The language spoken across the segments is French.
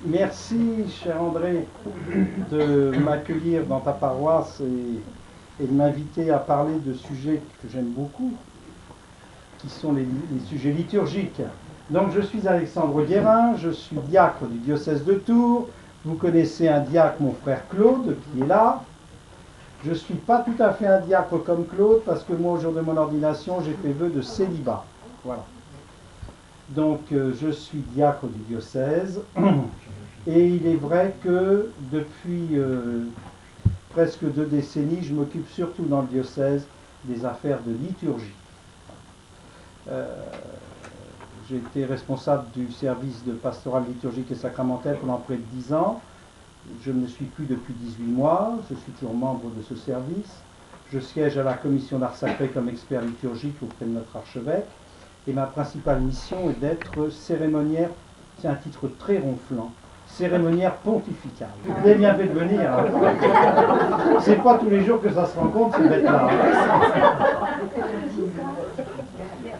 Merci, cher André, de m'accueillir dans ta paroisse et de m'inviter à parler de sujets que j'aime beaucoup, qui sont les sujets liturgiques. Donc, je suis Alexandre Guérin, je suis diacre du diocèse de Tours. Vous connaissez un diacre, mon frère Claude, qui est là. Je ne suis pas tout à fait un diacre comme Claude, parce que moi, au jour de mon ordination, j'ai fait vœu de célibat. Voilà. Donc, je suis diacre du diocèse. Et il est vrai que depuis presque 2 décennies, je m'occupe surtout dans le diocèse des affaires de liturgie. J'ai été responsable du service de pastoral liturgique et sacramentel pendant près de 10 ans. Je ne le suis plus depuis 18 mois, je suis toujours membre de ce service. Je siège à la commission d'art sacré comme expert liturgique auprès de notre archevêque. Et ma principale mission est d'être cérémoniaire, c'est un titre très ronflant, cérémoniaire pontificale. Vous avez bien fait de venir. Hein. C'est pas tous les jours que ça se rencontre, c'est d'être là.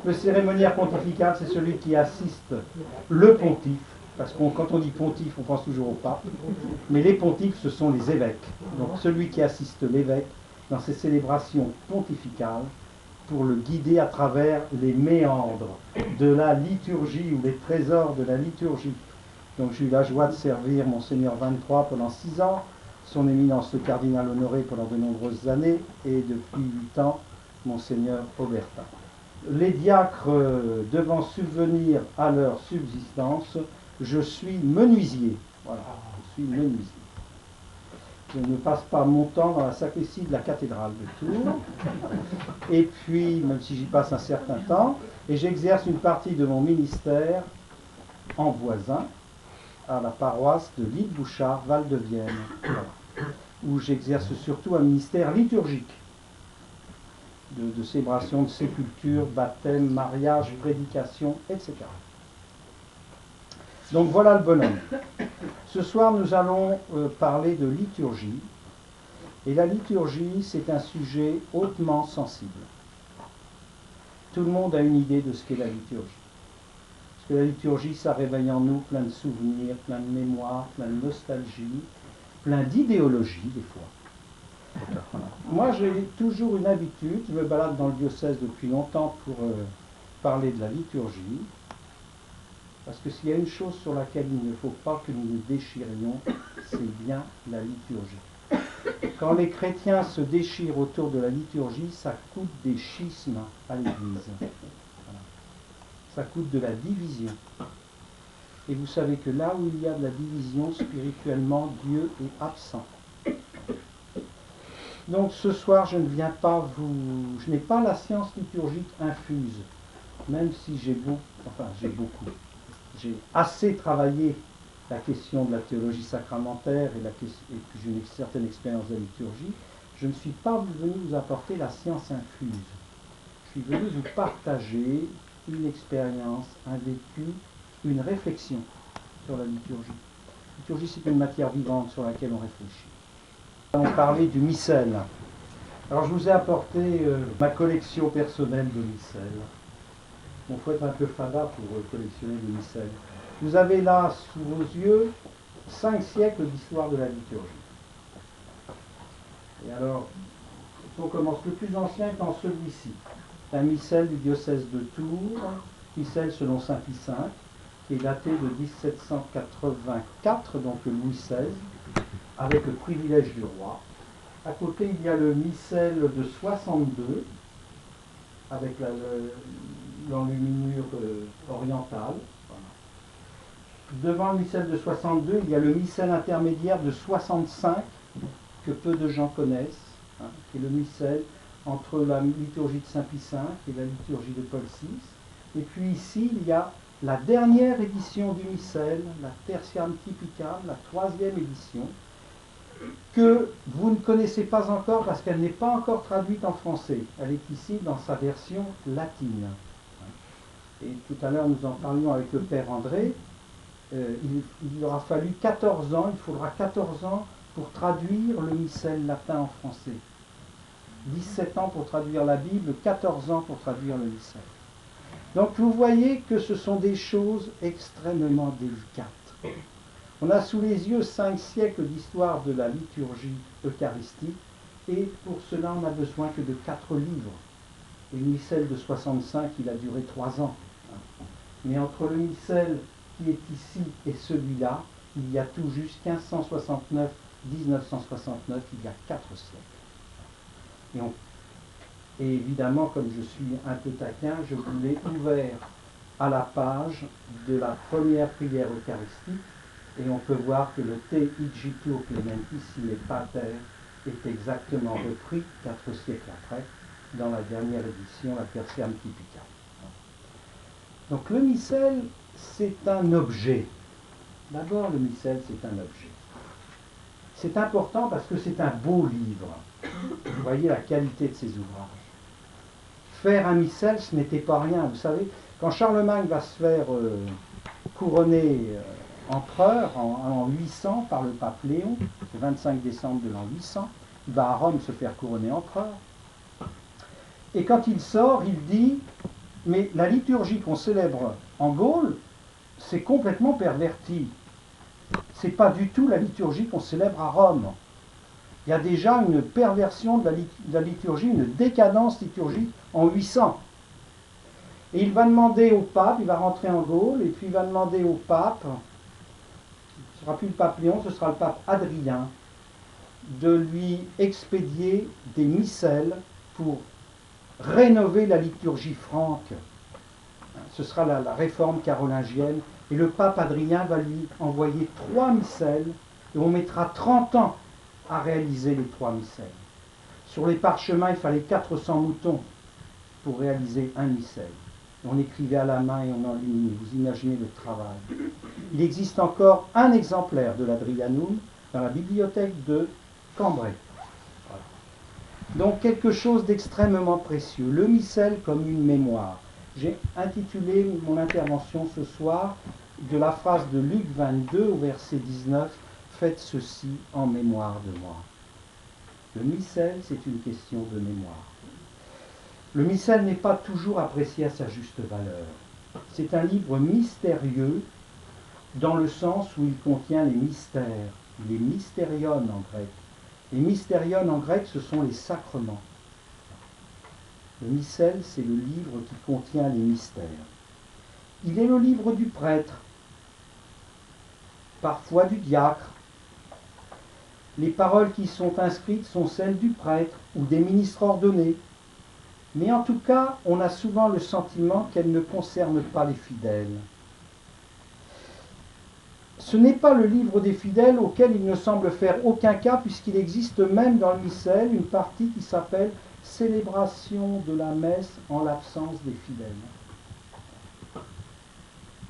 Le cérémoniaire pontifical, c'est celui qui assiste le pontife, parce que quand on dit pontife, on pense toujours au pape, mais les pontifes, ce sont les évêques. Donc celui qui assiste l'évêque dans ses célébrations pontificales, pour le guider à travers les méandres de la liturgie ou les trésors de la liturgie. Donc j'ai eu la joie de servir Monseigneur 23 pendant 6 ans, son éminence le cardinal honoré pendant de nombreuses années, et depuis 8 ans, Monseigneur Aubertin. Les diacres devant subvenir à leur subsistance, je suis menuisier. Voilà, je suis menuisier. Je ne passe pas mon temps dans la sacristie de la cathédrale de Tours. Et puis, même si j'y passe un certain temps, et j'exerce une partie de mon ministère en voisin, à la paroisse de L'Île-Bouchard, Val-de-Vienne, voilà, où j'exerce surtout un ministère liturgique, de célébration de sépulture, baptême, mariage, prédication, etc. Donc voilà le bonhomme. Ce soir, nous allons parler de liturgie. Et la liturgie, c'est un sujet hautement sensible. Tout le monde a une idée de ce qu'est la liturgie. Parce que la liturgie, ça réveille en nous plein de souvenirs, plein de mémoires, plein de nostalgie, plein d'idéologie des fois. Voilà. Moi, j'ai toujours une habitude, je me balade dans le diocèse depuis longtemps pour parler de la liturgie. Parce que s'il y a une chose sur laquelle il ne faut pas que nous nous déchirions, c'est bien la liturgie. Quand les chrétiens se déchirent autour de la liturgie, ça coûte des schismes à l'Église. Voilà. Ça coûte de la division. Et vous savez que là où il y a de la division, spirituellement, Dieu est absent. Donc ce soir, je ne viens pas je n'ai pas la science liturgique infuse, même si j'ai beaucoup. J'ai assez travaillé la question de la théologie sacramentaire et puis j'ai une certaine expérience de la liturgie. Je ne suis pas venu vous apporter la science infuse. Je suis venu vous partager une expérience, un vécu, une réflexion sur la liturgie. La liturgie, c'est une matière vivante sur laquelle on réfléchit. Nous allons parler du missel. Alors je vous ai apporté ma collection personnelle de missel. Il faut être un peu fada pour collectionner des missels. Vous avez là, sous vos yeux, 5 siècles d'histoire de la liturgie. Et alors, on commence le plus ancien étant celui-ci. Un missel du diocèse de Tours, missel selon saint Pie V, qui est daté de 1784, donc Louis XVI, avec le privilège du roi. À côté, il y a le missel de 62, avec l'enluminure orientale. Voilà. Devant le missel de 62, il y a le missel intermédiaire de 65, que peu de gens connaissent, hein, qui est le missel entre la liturgie de saint Pie V et la liturgie de Paul VI. Et puis ici, il y a la dernière édition du missel, la Tertiam Typicale, la 3e édition, que vous ne connaissez pas encore parce qu'elle n'est pas encore traduite en français. Elle est ici dans sa version latine. Et tout à l'heure, nous en parlions avec le Père André. Il aura fallu 14 ans, il faudra 14 ans pour traduire le missel latin en français. 17 ans pour traduire la Bible, 14 ans pour traduire le missel. Donc vous voyez que ce sont des choses extrêmement délicates. On a sous les yeux 5 siècles d'histoire de la liturgie eucharistique, et pour cela on n'a besoin que de 4 livres. Et le missel de 65, il a duré 3 ans. Mais entre le missel qui est ici et celui-là, il y a tout juste 1569, 1969, il y a 4 siècles. Et évidemment, comme je suis un peu taquin, je vous l'ai ouvert à la page de la première prière eucharistique, et on peut voir que le Te igitur clementis pater est exactement repris 4 siècles après, dans la dernière édition, la Tertiam Typica. Donc le missel, c'est un objet. D'abord, le missel, c'est un objet. C'est important parce que c'est un beau livre. Vous voyez la qualité de ces ouvrages. Faire un missel, ce n'était pas rien. Vous savez, quand Charlemagne va se faire couronner empereur en 800 par le pape Léon, le 25 décembre de l'an 800, il va à Rome se faire couronner empereur. Et quand il sort, il dit, mais la liturgie qu'on célèbre en Gaule, c'est complètement perverti. C'est pas du tout la liturgie qu'on célèbre à Rome. Il y a déjà une perversion de la liturgie, une décadence liturgique en 800. Et il va demander au pape, il va rentrer en Gaule, et puis il va demander au pape, ce ne sera plus le pape Léon, ce sera le pape Adrien, de lui expédier des missels pour rénover la liturgie franque. Ce sera la réforme carolingienne. Et le pape Adrien va lui envoyer 3 missels, et on mettra 30 ans à réaliser les 3 missels. Sur les parchemins, il fallait 400 moutons pour réaliser un missel. On écrivait à la main et on enluminait. Vous imaginez le travail. Il existe encore un exemplaire de l'Adrianum dans la bibliothèque de Cambrai. Voilà. Donc quelque chose d'extrêmement précieux. Le missel comme une mémoire. J'ai intitulé mon intervention ce soir de la phrase de Luc 22 au verset 19, « Faites ceci en mémoire de moi ». Le missel, c'est une question de mémoire. Le missel n'est pas toujours apprécié à sa juste valeur. C'est un livre mystérieux dans le sens où il contient les mystères, les mystérions en grec. Les mystérions en grec, ce sont les sacrements. Le missel, c'est le livre qui contient les mystères. Il est le livre du prêtre, parfois du diacre. Les paroles qui sont inscrites sont celles du prêtre ou des ministres ordonnés. Mais en tout cas, on a souvent le sentiment qu'elles ne concernent pas les fidèles. Ce n'est pas le livre des fidèles auquel il ne semble faire aucun cas, puisqu'il existe même dans le missel une partie qui s'appelle « Célébration de la messe en l'absence des fidèles ».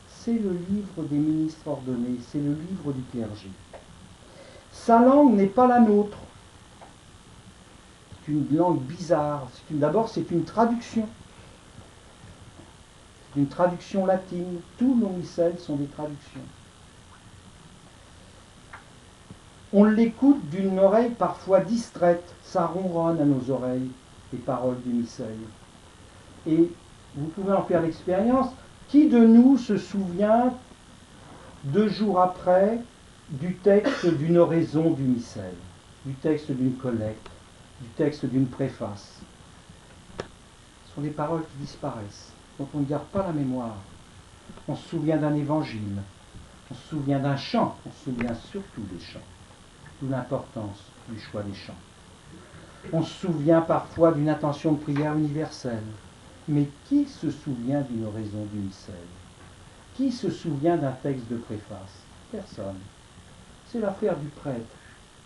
C'est le livre des ministres ordonnés, c'est le livre du clergé. Sa langue n'est pas la nôtre. C'est une langue bizarre. D'abord, c'est une traduction. C'est une traduction latine. Tous nos missels sont des traductions. On l'écoute d'une oreille parfois distraite. Ça ronronne à nos oreilles, les paroles du missel. Et vous pouvez en faire l'expérience. Qui de nous se souvient, 2 jours après, du texte d'une oraison du missel, du texte d'une collecte, du texte d'une préface? Ce sont des paroles qui disparaissent, dont on ne garde pas la mémoire. On se souvient d'un évangile, on se souvient d'un chant, on se souvient surtout des chants, d'où l'importance du choix des chants. On se souvient parfois d'une intention de prière universelle. Mais qui se souvient d'une oraison du missel? Qui se souvient d'un texte de préface? Personne. C'est l'affaire du prêtre.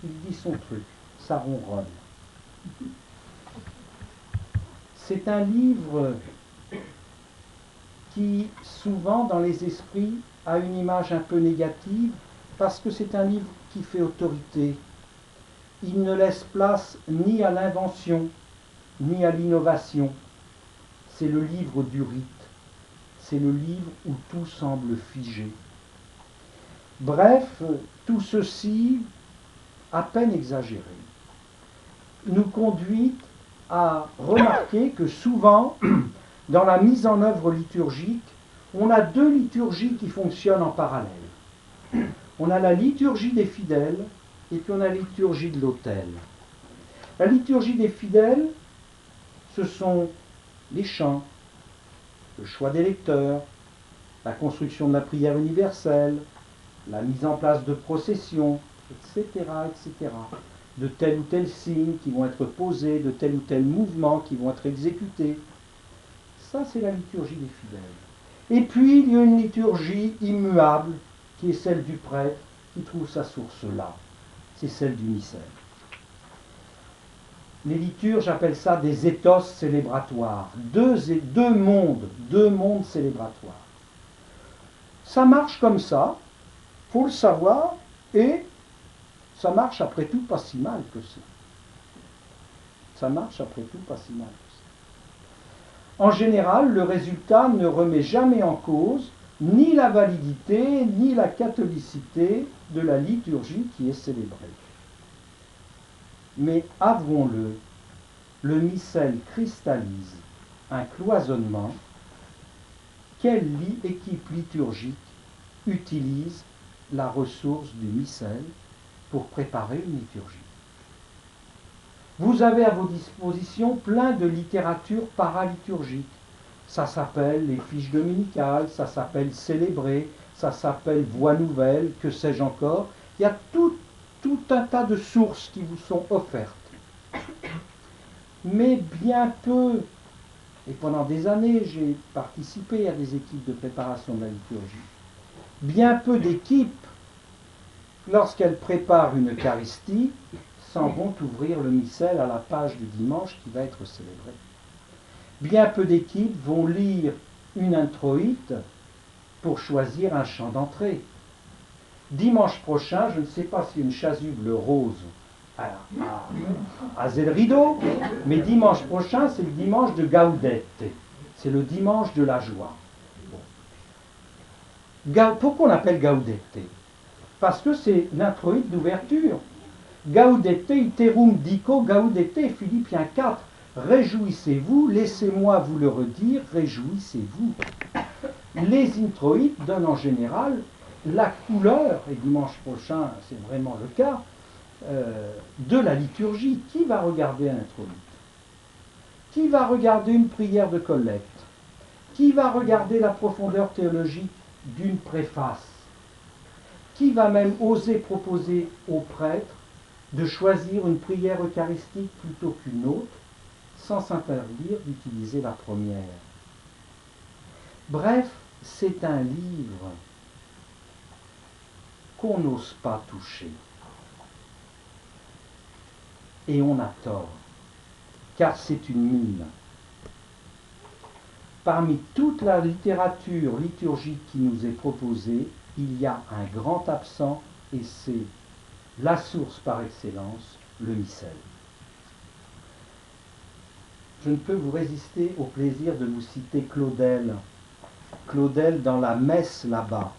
Il dit son truc, ça ronronne. C'est un livre qui, souvent, dans les esprits, a une image un peu négative, parce que c'est un livre qui fait autorité. Il ne laisse place ni à l'invention, ni à l'innovation. C'est le livre du rite. C'est le livre où tout semble figé. Bref, tout ceci, à peine exagéré, nous conduit à remarquer que souvent, dans la mise en œuvre liturgique, on a 2 liturgies qui fonctionnent en parallèle. On a la liturgie des fidèles et puis on a la liturgie de l'autel. La liturgie des fidèles, ce sont les chants, le choix des lecteurs, la construction de la prière universelle, la mise en place de processions, etc., etc., de tel ou tel signe qui vont être posés, de tel ou tel mouvement qui vont être exécutés. Ça, c'est la liturgie des fidèles. Et puis, il y a une liturgie immuable, qui est celle du prêtre, qui trouve sa source là. C'est celle du missel. Les liturges appellent ça des éthos célébratoires. Deux mondes célébratoires. Ça marche comme ça, faut le savoir, et ça marche après tout pas si mal que ça. Ça marche après tout pas si mal que ça. En général, le résultat ne remet jamais en cause ni la validité, ni la catholicité de la liturgie qui est célébrée. Mais avouons-le, le missel cristallise un cloisonnement. Quelle équipe liturgique utilise la ressource du missel pour préparer une liturgie? Vous avez à vos dispositions plein de littérature paraliturgique. Ça s'appelle les fiches dominicales, ça s'appelle célébrer, ça s'appelle voix nouvelle, que sais-je encore. Il y a tout un tas de sources qui vous sont offertes. Mais bien peu, et pendant des années j'ai participé à des équipes de préparation de la liturgie, bien peu d'équipes, lorsqu'elles préparent une Eucharistie, s'en vont ouvrir le missel à la page du dimanche qui va être célébré. Bien peu d'équipes vont lire une introïte pour choisir un chant d'entrée. Dimanche prochain, je ne sais pas s'il y a une chasuble rose à Zellrido, mais dimanche prochain, c'est le dimanche de Gaudete. C'est le dimanche de la joie. Bon. Pourquoi on appelle Gaudete? Parce que c'est l'introïte d'ouverture. Gaudete iterum dico gaudete, Philippiens 4. Réjouissez-vous, laissez-moi vous le redire, réjouissez-vous. Les introïtes donnent en général la couleur, et dimanche prochain c'est vraiment le cas, de la liturgie. Qui va regarder un introïte? Qui va regarder une prière de collecte? Qui va regarder la profondeur théologique d'une préface? Qui va même oser proposer au prêtre de choisir une prière eucharistique plutôt qu'une autre, sans s'interdire d'utiliser la première? Bref, c'est un livre qu'on n'ose pas toucher. Et on a tort, car c'est une mine. Parmi toute la littérature liturgique qui nous est proposée, il y a un grand absent, et c'est la source par excellence, le missel. Je ne peux vous résister au plaisir de vous citer Claudel. Claudel dans la messe là-bas.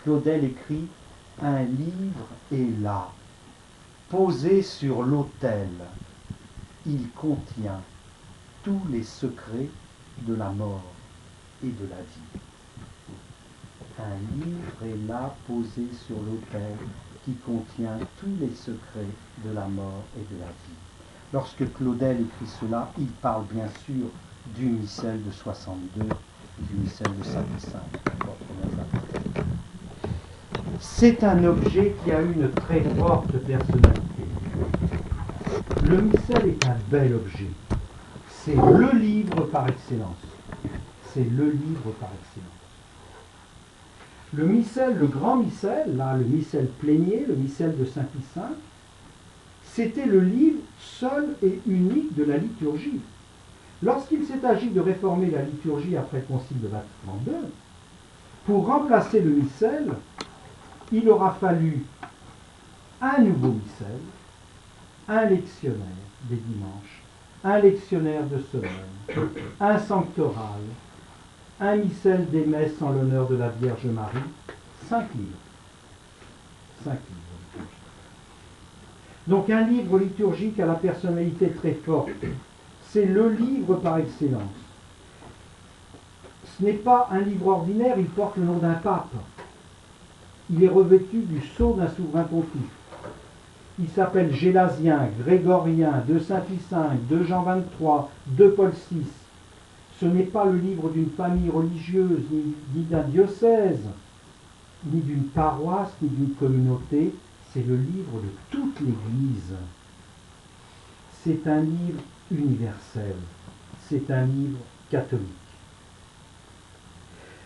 Claudel écrit « Un livre est là, posé sur l'autel. Il contient tous les secrets de la mort et de la vie. » Un livre est là, posé sur l'autel, qui contient tous les secrets de la mort et de la vie. Lorsque Claudel écrit cela, il parle bien sûr du missel de 62, du missel de Saint-Vicent. C'est un objet qui a une très forte personnalité. Le missel est un bel objet. C'est le livre par excellence. C'est le livre par excellence. Le missel, le grand missel, là, le missel plénier, le missel de Saint-Vicent, c'était le livre seul et unique de la liturgie. Lorsqu'il s'est agi de réformer la liturgie après le Concile de Vatican II, pour remplacer le missel, il aura fallu un nouveau missel, un lectionnaire des dimanches, un lectionnaire de semaine, un sanctoral, un missel des messes en l'honneur de la Vierge Marie, 5 livres. 5 livres. Donc un livre liturgique à la personnalité très forte. C'est le livre par excellence. Ce n'est pas un livre ordinaire, il porte le nom d'un pape. il est revêtu du sceau d'un souverain pontife. Il s'appelle Gélasien, Grégorien, de Saint-Pie V, de Jean XXIII, de Paul VI. Ce n'est pas le livre d'une famille religieuse, ni d'un diocèse, ni d'une paroisse, ni d'une communauté. C'est le livre de toute l'Église. C'est un livre universel. C'est un livre catholique.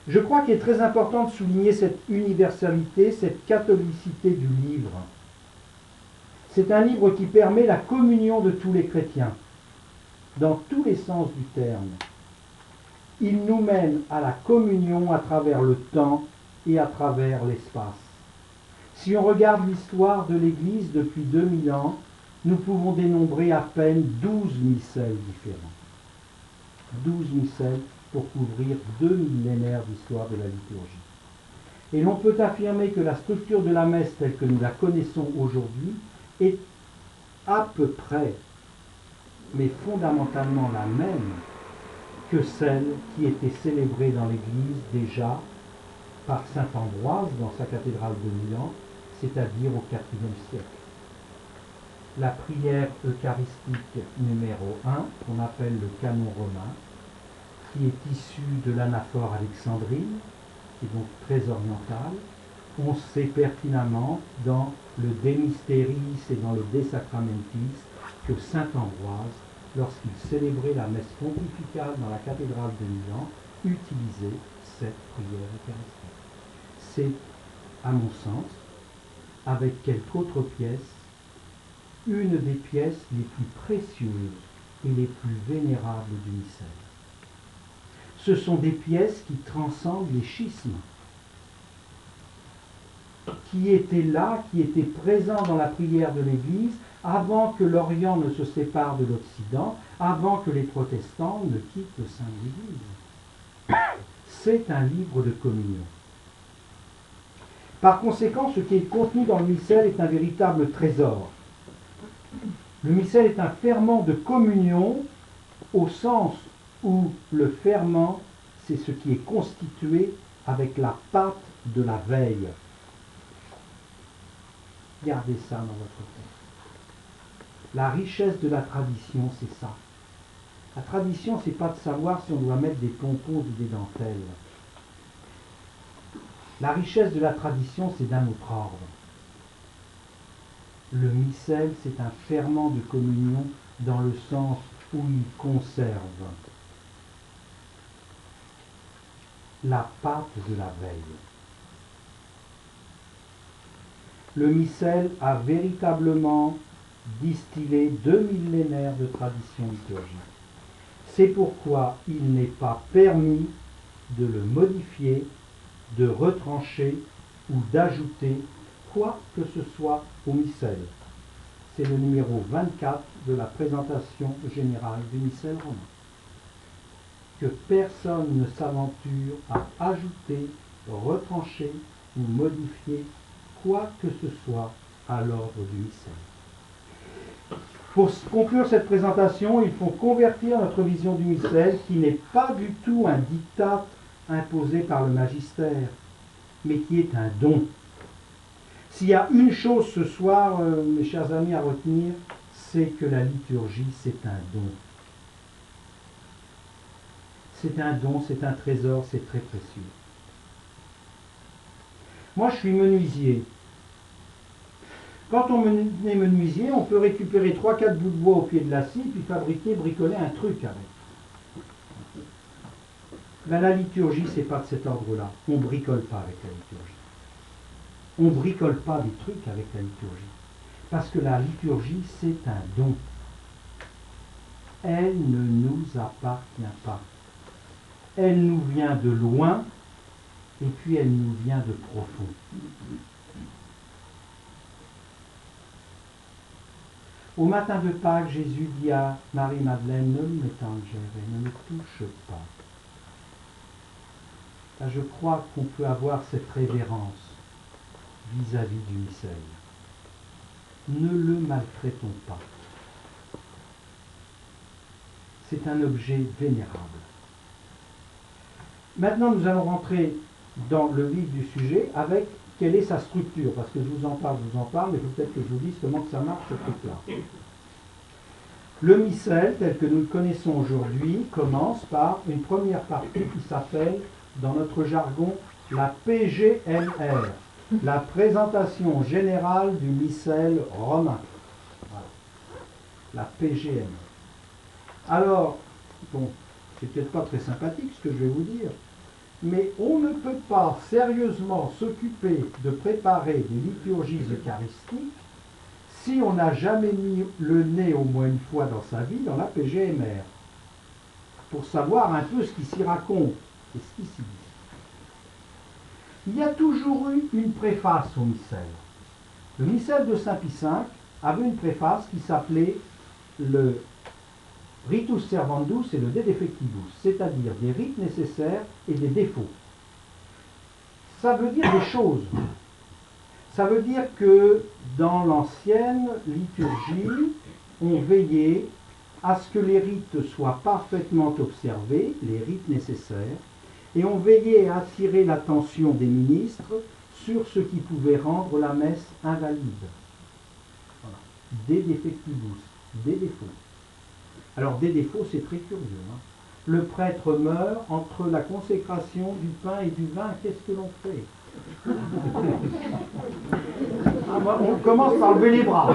Je crois qu'il est très important de souligner cette universalité, cette catholicité du livre. C'est un livre qui permet la communion de tous les chrétiens, dans tous les sens du terme. Il nous mène à la communion à travers le temps et à travers l'espace. Si on regarde l'histoire de l'Église depuis 2000 ans, nous pouvons dénombrer à peine 12 missels différents. 12 missels pour couvrir 2 millénaires d'histoire de la liturgie. Et l'on peut affirmer que la structure de la messe telle que nous la connaissons aujourd'hui est à peu près, mais fondamentalement la même que celle qui était célébrée dans l'Église déjà par saint Ambroise dans sa cathédrale de Milan, c'est-à-dire au IVe siècle. La prière eucharistique numéro 1, qu'on appelle le canon romain, qui est issu de l'anaphore alexandrine, qui est donc très oriental, on sait pertinemment dans le De Mysteris et dans le De Sacramentis que saint Ambroise, lorsqu'il célébrait la messe pontificale dans la cathédrale de Milan, utilisait cette prière eucharistique. C'est, à mon sens, avec quelque autre pièce, une des pièces les plus précieuses et les plus vénérables du missel. Ce sont des pièces qui transcendent les schismes, qui étaient là, qui étaient présents dans la prière de l'Église avant que l'Orient ne se sépare de l'Occident, avant que les protestants ne quittent le sein de l'Église. C'est un livre de communion. Par conséquent, ce qui est contenu dans le missel est un véritable trésor. Le missel est un ferment de communion au sens où le ferment, c'est ce qui est constitué avec la pâte de la veille. Gardez ça dans votre tête. La richesse de la tradition, c'est ça. La tradition, c'est pas de savoir si on doit mettre des pompons ou des dentelles. La richesse de la tradition, c'est d'un autre ordre. Le missel, c'est un ferment de communion dans le sens où il conserve la pâte de la veille. Le missel a véritablement distillé 2 millénaires de tradition liturgique. C'est pourquoi il n'est pas permis de le modifier, de retrancher ou d'ajouter quoi que ce soit au missel. C'est le numéro 24 de la présentation générale du missel romain. Que personne ne s'aventure à ajouter, retrancher ou modifier quoi que ce soit à l'ordre du missel. Pour conclure cette présentation, il faut convertir notre vision du missel qui n'est pas du tout un diktat imposé par le magistère, mais qui est un don. S'il y a une chose ce soir, mes chers amis, à retenir, c'est que la liturgie, c'est un don. C'est un don, c'est un trésor, c'est très précieux. Moi, je suis menuisier. Quand on est menuisier, on peut récupérer 3-4 bouts de bois au pied de la scie, puis fabriquer, bricoler un truc avec. Ben, la liturgie, c'est pas de cet ordre-là. On ne bricole pas avec la liturgie. On ne bricole pas des trucs avec la liturgie. Parce que la liturgie, c'est un don. Elle ne nous appartient pas. Elle nous vient de loin, et puis elle nous vient de profond. Au matin de Pâques, Jésus dit à Marie-Madeleine, ne me tangere, ne me touche pas. Là, je crois qu'on peut avoir cette révérence vis-à-vis du missel. Ne le maltraitons pas. C'est un objet vénérable. Maintenant, nous allons rentrer dans le vif du sujet avec quelle est sa structure, parce que je vous en parle, mais il faut peut-être que je vous dise comment que ça marche ce truc-là. Le missel, tel que nous le connaissons aujourd'hui, commence par une première partie qui s'appelle, dans notre jargon, la PGMR, la présentation générale du missel romain. Voilà. La PGMR. Alors, bon, c'est peut-être pas très sympathique ce que je vais vous dire, mais on ne peut pas sérieusement s'occuper de préparer des liturgies eucharistiques si on n'a jamais mis le nez au moins une fois dans sa vie dans la PGMR, pour savoir un peu ce qui s'y raconte et ce qui s'y dit. Il y a toujours eu une préface au missel. Le missel de Saint Pie V avait une préface qui s'appelait le Ritus Servandus et le De Defectibus, c'est-à-dire des rites nécessaires et des défauts. Ça veut dire des choses. Ça veut dire que dans l'ancienne liturgie, on veillait à ce que les rites soient parfaitement observés, les rites nécessaires, et on veillait à attirer l'attention des ministres sur ce qui pouvait rendre la messe invalide. Voilà. Des defectibus, des défauts. Alors des défauts, c'est très curieux. Hein. Le prêtre meurt entre la consécration du pain et du vin, qu'est-ce que l'on fait? On commence par lever les bras.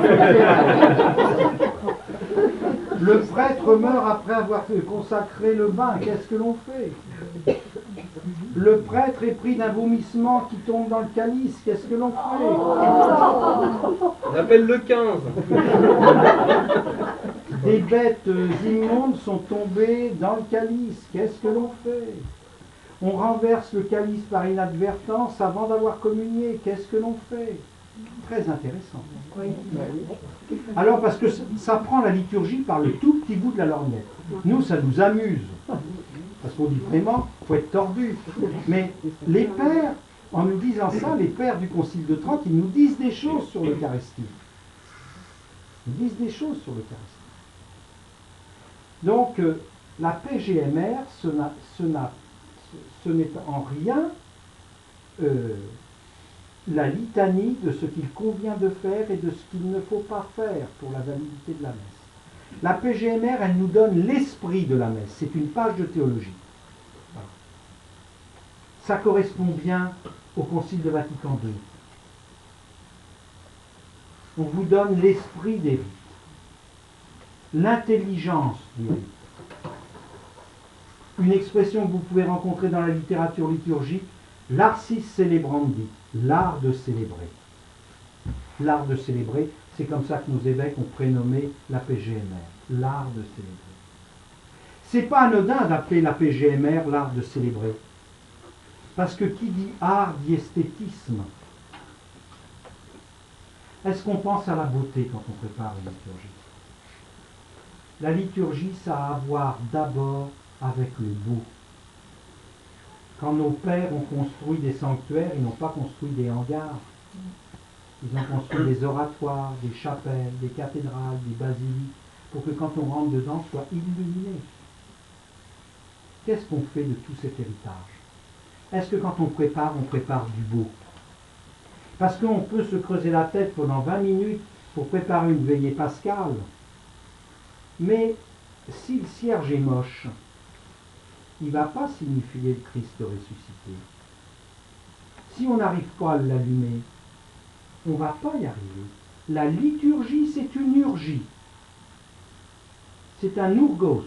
Le prêtre meurt après avoir consacré le vin, qu'est-ce que l'on fait? Le prêtre est pris d'un vomissement qui tombe dans le calice, qu'est-ce que l'on fait? On appelle le 15. Des bêtes immondes sont tombées dans le calice, qu'est-ce que l'on fait? On renverse le calice par inadvertance avant d'avoir communié, qu'est-ce que l'on fait? Très intéressant. Oui. Alors, parce que ça prend la liturgie par le tout petit bout de la lorgnette. Nous, ça nous amuse. Parce qu'on dit vraiment, il faut être tordu. Mais les pères, en nous disant ça, les pères du Concile de Trente, ils nous disent des choses sur l'Eucharistie. Ils nous disent des choses sur l'Eucharistie. Donc, la PGMR, ce n'est en rien la litanie de ce qu'il convient de faire et de ce qu'il ne faut pas faire pour la validité de la messe. La PGMR, elle nous donne l'esprit de la messe. C'est une page de théologie. Voilà. Ça correspond bien au Concile de Vatican II. On vous donne l'esprit des rites, l'intelligence du rite. Une expression que vous pouvez rencontrer dans la littérature liturgique, l'arcis celebrandi, l'art de célébrer. L'art de célébrer, c'est comme ça que nos évêques ont prénommé la PGMR, l'art de célébrer. C'est pas anodin d'appeler la PGMR l'art de célébrer, parce que qui dit art dit esthétisme. Est-ce qu'on pense à la beauté quand on prépare une liturgie? La liturgie, ça a à voir d'abord avec le beau. Quand nos pères ont construit des sanctuaires, ils n'ont pas construit des hangars. Ils ont construit des oratoires, des chapelles, des cathédrales, des basiliques, pour que quand on rentre dedans, soit illuminé. Qu'est-ce qu'on fait de tout cet héritage? Est-ce que quand on prépare du beau? Parce qu'on peut se creuser la tête pendant 20 minutes pour préparer une veillée pascale, mais si le cierge est moche, il ne va pas signifier le Christ ressuscité. Si on n'arrive pas à l'allumer, on ne va pas y arriver. La liturgie, c'est une urgie. C'est un ourgos.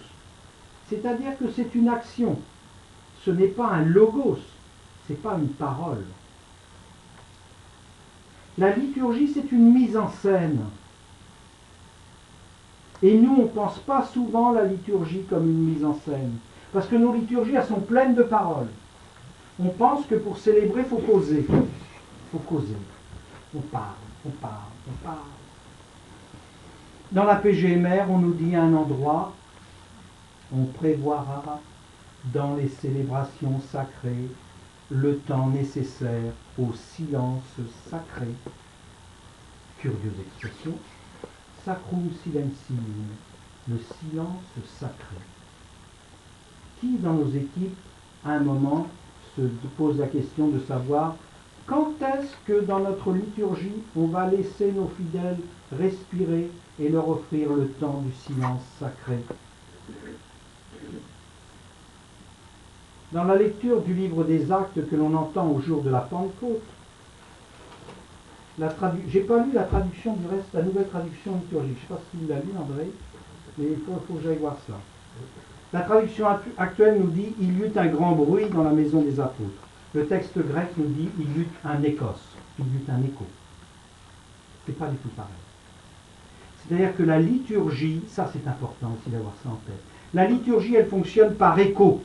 C'est-à-dire que c'est une action. Ce n'est pas un logos. Ce n'est pas une parole. La liturgie, c'est une mise en scène. Et nous, on ne pense pas souvent la liturgie comme une mise en scène. Parce que nos liturgies, elles sont pleines de paroles. On pense que pour célébrer, il faut causer. Il faut causer. On parle, on parle, on parle. Dans la PGMR, on nous dit à un endroit, on prévoira dans les célébrations sacrées le temps nécessaire au silence sacré. Curieuse expression. Sacrum silentium, le silence sacré. Qui dans nos équipes, à un moment, se pose la question de savoir Quand est-ce que dans notre liturgie, on va laisser nos fidèles respirer et leur offrir le temps du silence sacré? Dans la lecture du livre des Actes que l'on entend au jour de la Pentecôte, j'ai pas lu la traduction du reste, la nouvelle traduction liturgique. Je ne sais pas si vous l'avez lu, André, mais il faut que j'aille voir cela. La traduction actuelle nous dit « Il y eut un grand bruit dans la maison des apôtres ». Le texte grec nous dit « Il y eut un échos », il y eut un écho. Ce n'est pas du tout pareil. C'est-à-dire que la liturgie, ça c'est important aussi d'avoir ça en tête, la liturgie elle fonctionne par écho.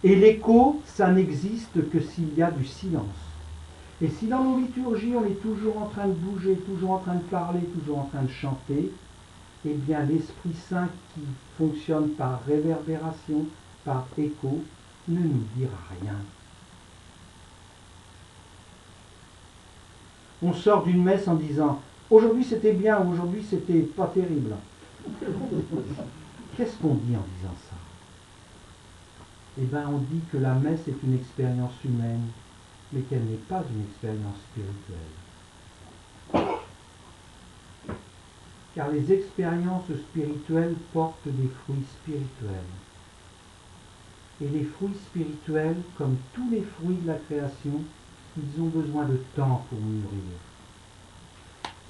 Et l'écho, ça n'existe que s'il y a du silence. Et si dans nos liturgies on est toujours en train de bouger, toujours en train de parler, toujours en train de chanter, eh bien l'Esprit Saint qui fonctionne par réverbération, par écho, ne nous dira rien. On sort d'une messe en disant « Aujourd'hui c'était bien, aujourd'hui c'était pas terrible ». Qu'est-ce qu'on dit en disant ça? Eh bien on dit que la messe est une expérience humaine, mais qu'elle n'est pas une expérience spirituelle. Car les expériences spirituelles portent des fruits spirituels. Et les fruits spirituels, comme tous les fruits de la création, ils ont besoin de temps pour mûrir.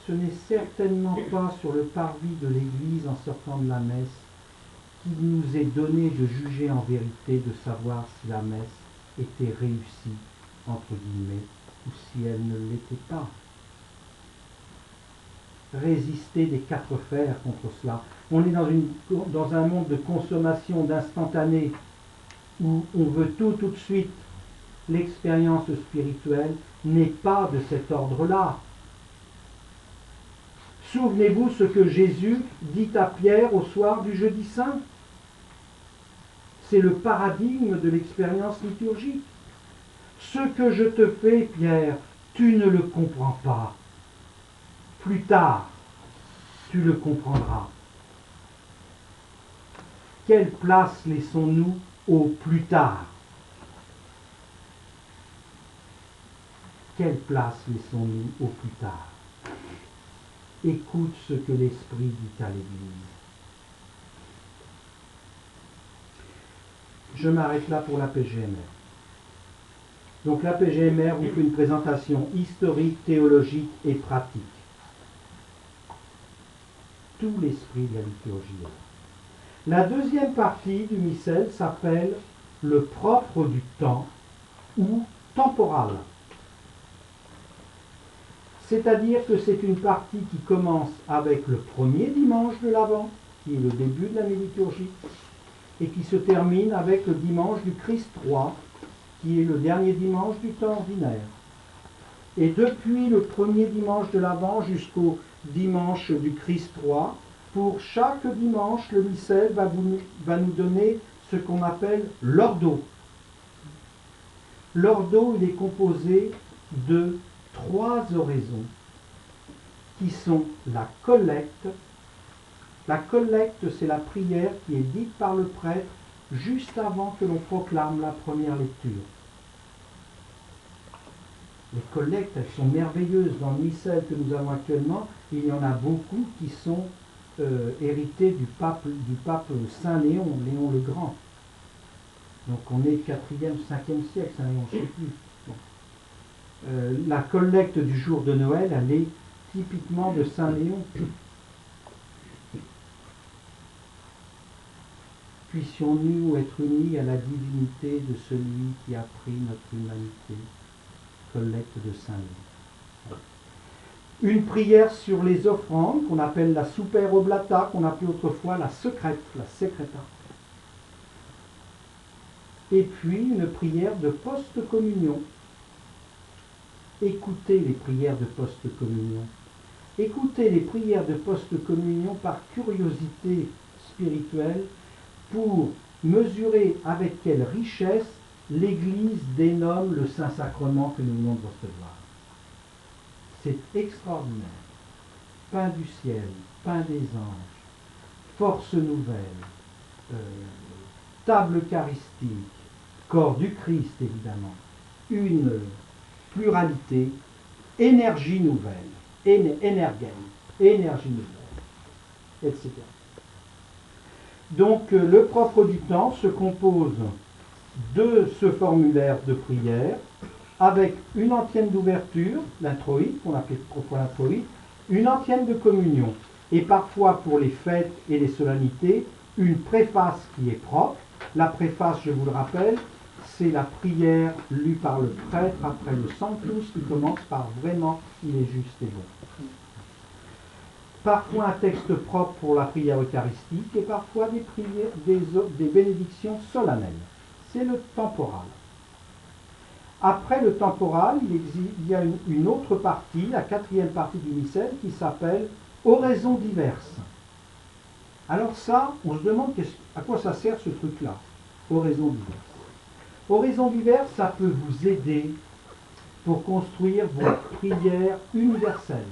Ce n'est certainement pas sur le parvis de l'Église en sortant de la messe qu'il nous est donné de juger en vérité, de savoir si la messe était réussie, entre guillemets, ou si elle ne l'était pas. Résister des quatre fers contre cela. On est dans un monde de consommation, d'instantané, où on veut tout de suite. L'expérience spirituelle n'est pas de cet ordre-là. Souvenez-vous ce que Jésus dit à Pierre au soir du jeudi saint. C'est le paradigme de l'expérience liturgique. Ce que je te fais, Pierre, tu ne le comprends pas. Plus tard, tu le comprendras. Quelle place laissons-nous au plus tard? Quelle place laissons-nous au plus tard? Écoute ce que l'Esprit dit à l'Église. Je m'arrête là pour la PGMR. Donc la PGMR vous fait une présentation historique, théologique et pratique. Tout l'esprit de la liturgie. La deuxième partie du missel s'appelle le propre du temps ou temporal. C'est-à-dire que c'est une partie qui commence avec le premier dimanche de l'Avent, qui est le début de l'année liturgique, et qui se termine avec le dimanche du Christ roi, qui est le dernier dimanche du temps ordinaire. Et depuis le premier dimanche de l'Avent jusqu'au dimanche du Christ roi, pour chaque dimanche, le missel va nous donner ce qu'on appelle l'ordo. L'ordo, il est composé de 3 oraisons, qui sont la collecte. La collecte, c'est la prière qui est dite par le prêtre juste avant que l'on proclame la première lecture. Les collectes, elles sont merveilleuses. Dans le missel que nous avons actuellement, il y en a beaucoup qui sont héritées du pape Saint Léon, Léon le Grand. Donc on est 4e, 5e siècle, Saint Léon, je ne sais plus. La collecte du jour de Noël, elle est typiquement de Saint Léon. Puissions-nous être unis à la divinité de celui qui a pris notre humanité. Collecte de Saint Léon. Une prière sur les offrandes, qu'on appelle la super oblata, qu'on appelait autrefois la secrète, la secreta. Et puis une prière de post-communion. Écoutez les prières de post-communion. Écoutez les prières de post-communion par curiosité spirituelle pour mesurer avec quelle richesse l'Église dénomme le Saint-Sacrement que nous venons de recevoir. C'est extraordinaire. Pain du ciel, pain des anges, force nouvelle, table eucharistique, corps du Christ évidemment, une pluralité, énergie nouvelle, énergène, énergie nouvelle, etc. Donc le propre du temps se compose de ce formulaire de prière avec une antienne d'ouverture, l'introïte, qu'on appelle autrefois l'introïte, une antienne de communion, et parfois pour les fêtes et les solennités, une préface qui est propre. La préface, je vous le rappelle, c'est la prière lue par le prêtre après le Sanctus qui commence par vraiment il est juste et bon. Parfois un texte propre pour la prière eucharistique et parfois des prières, des bénédictions solennelles. C'est le temporal. Après le temporal, il y a une autre partie, la quatrième partie du missel, qui s'appelle oraisons diverses. Alors ça, on se demande à quoi ça sert ce truc-là, oraisons diverses. Oraisons diverses, ça peut vous aider pour construire vos prières universelles.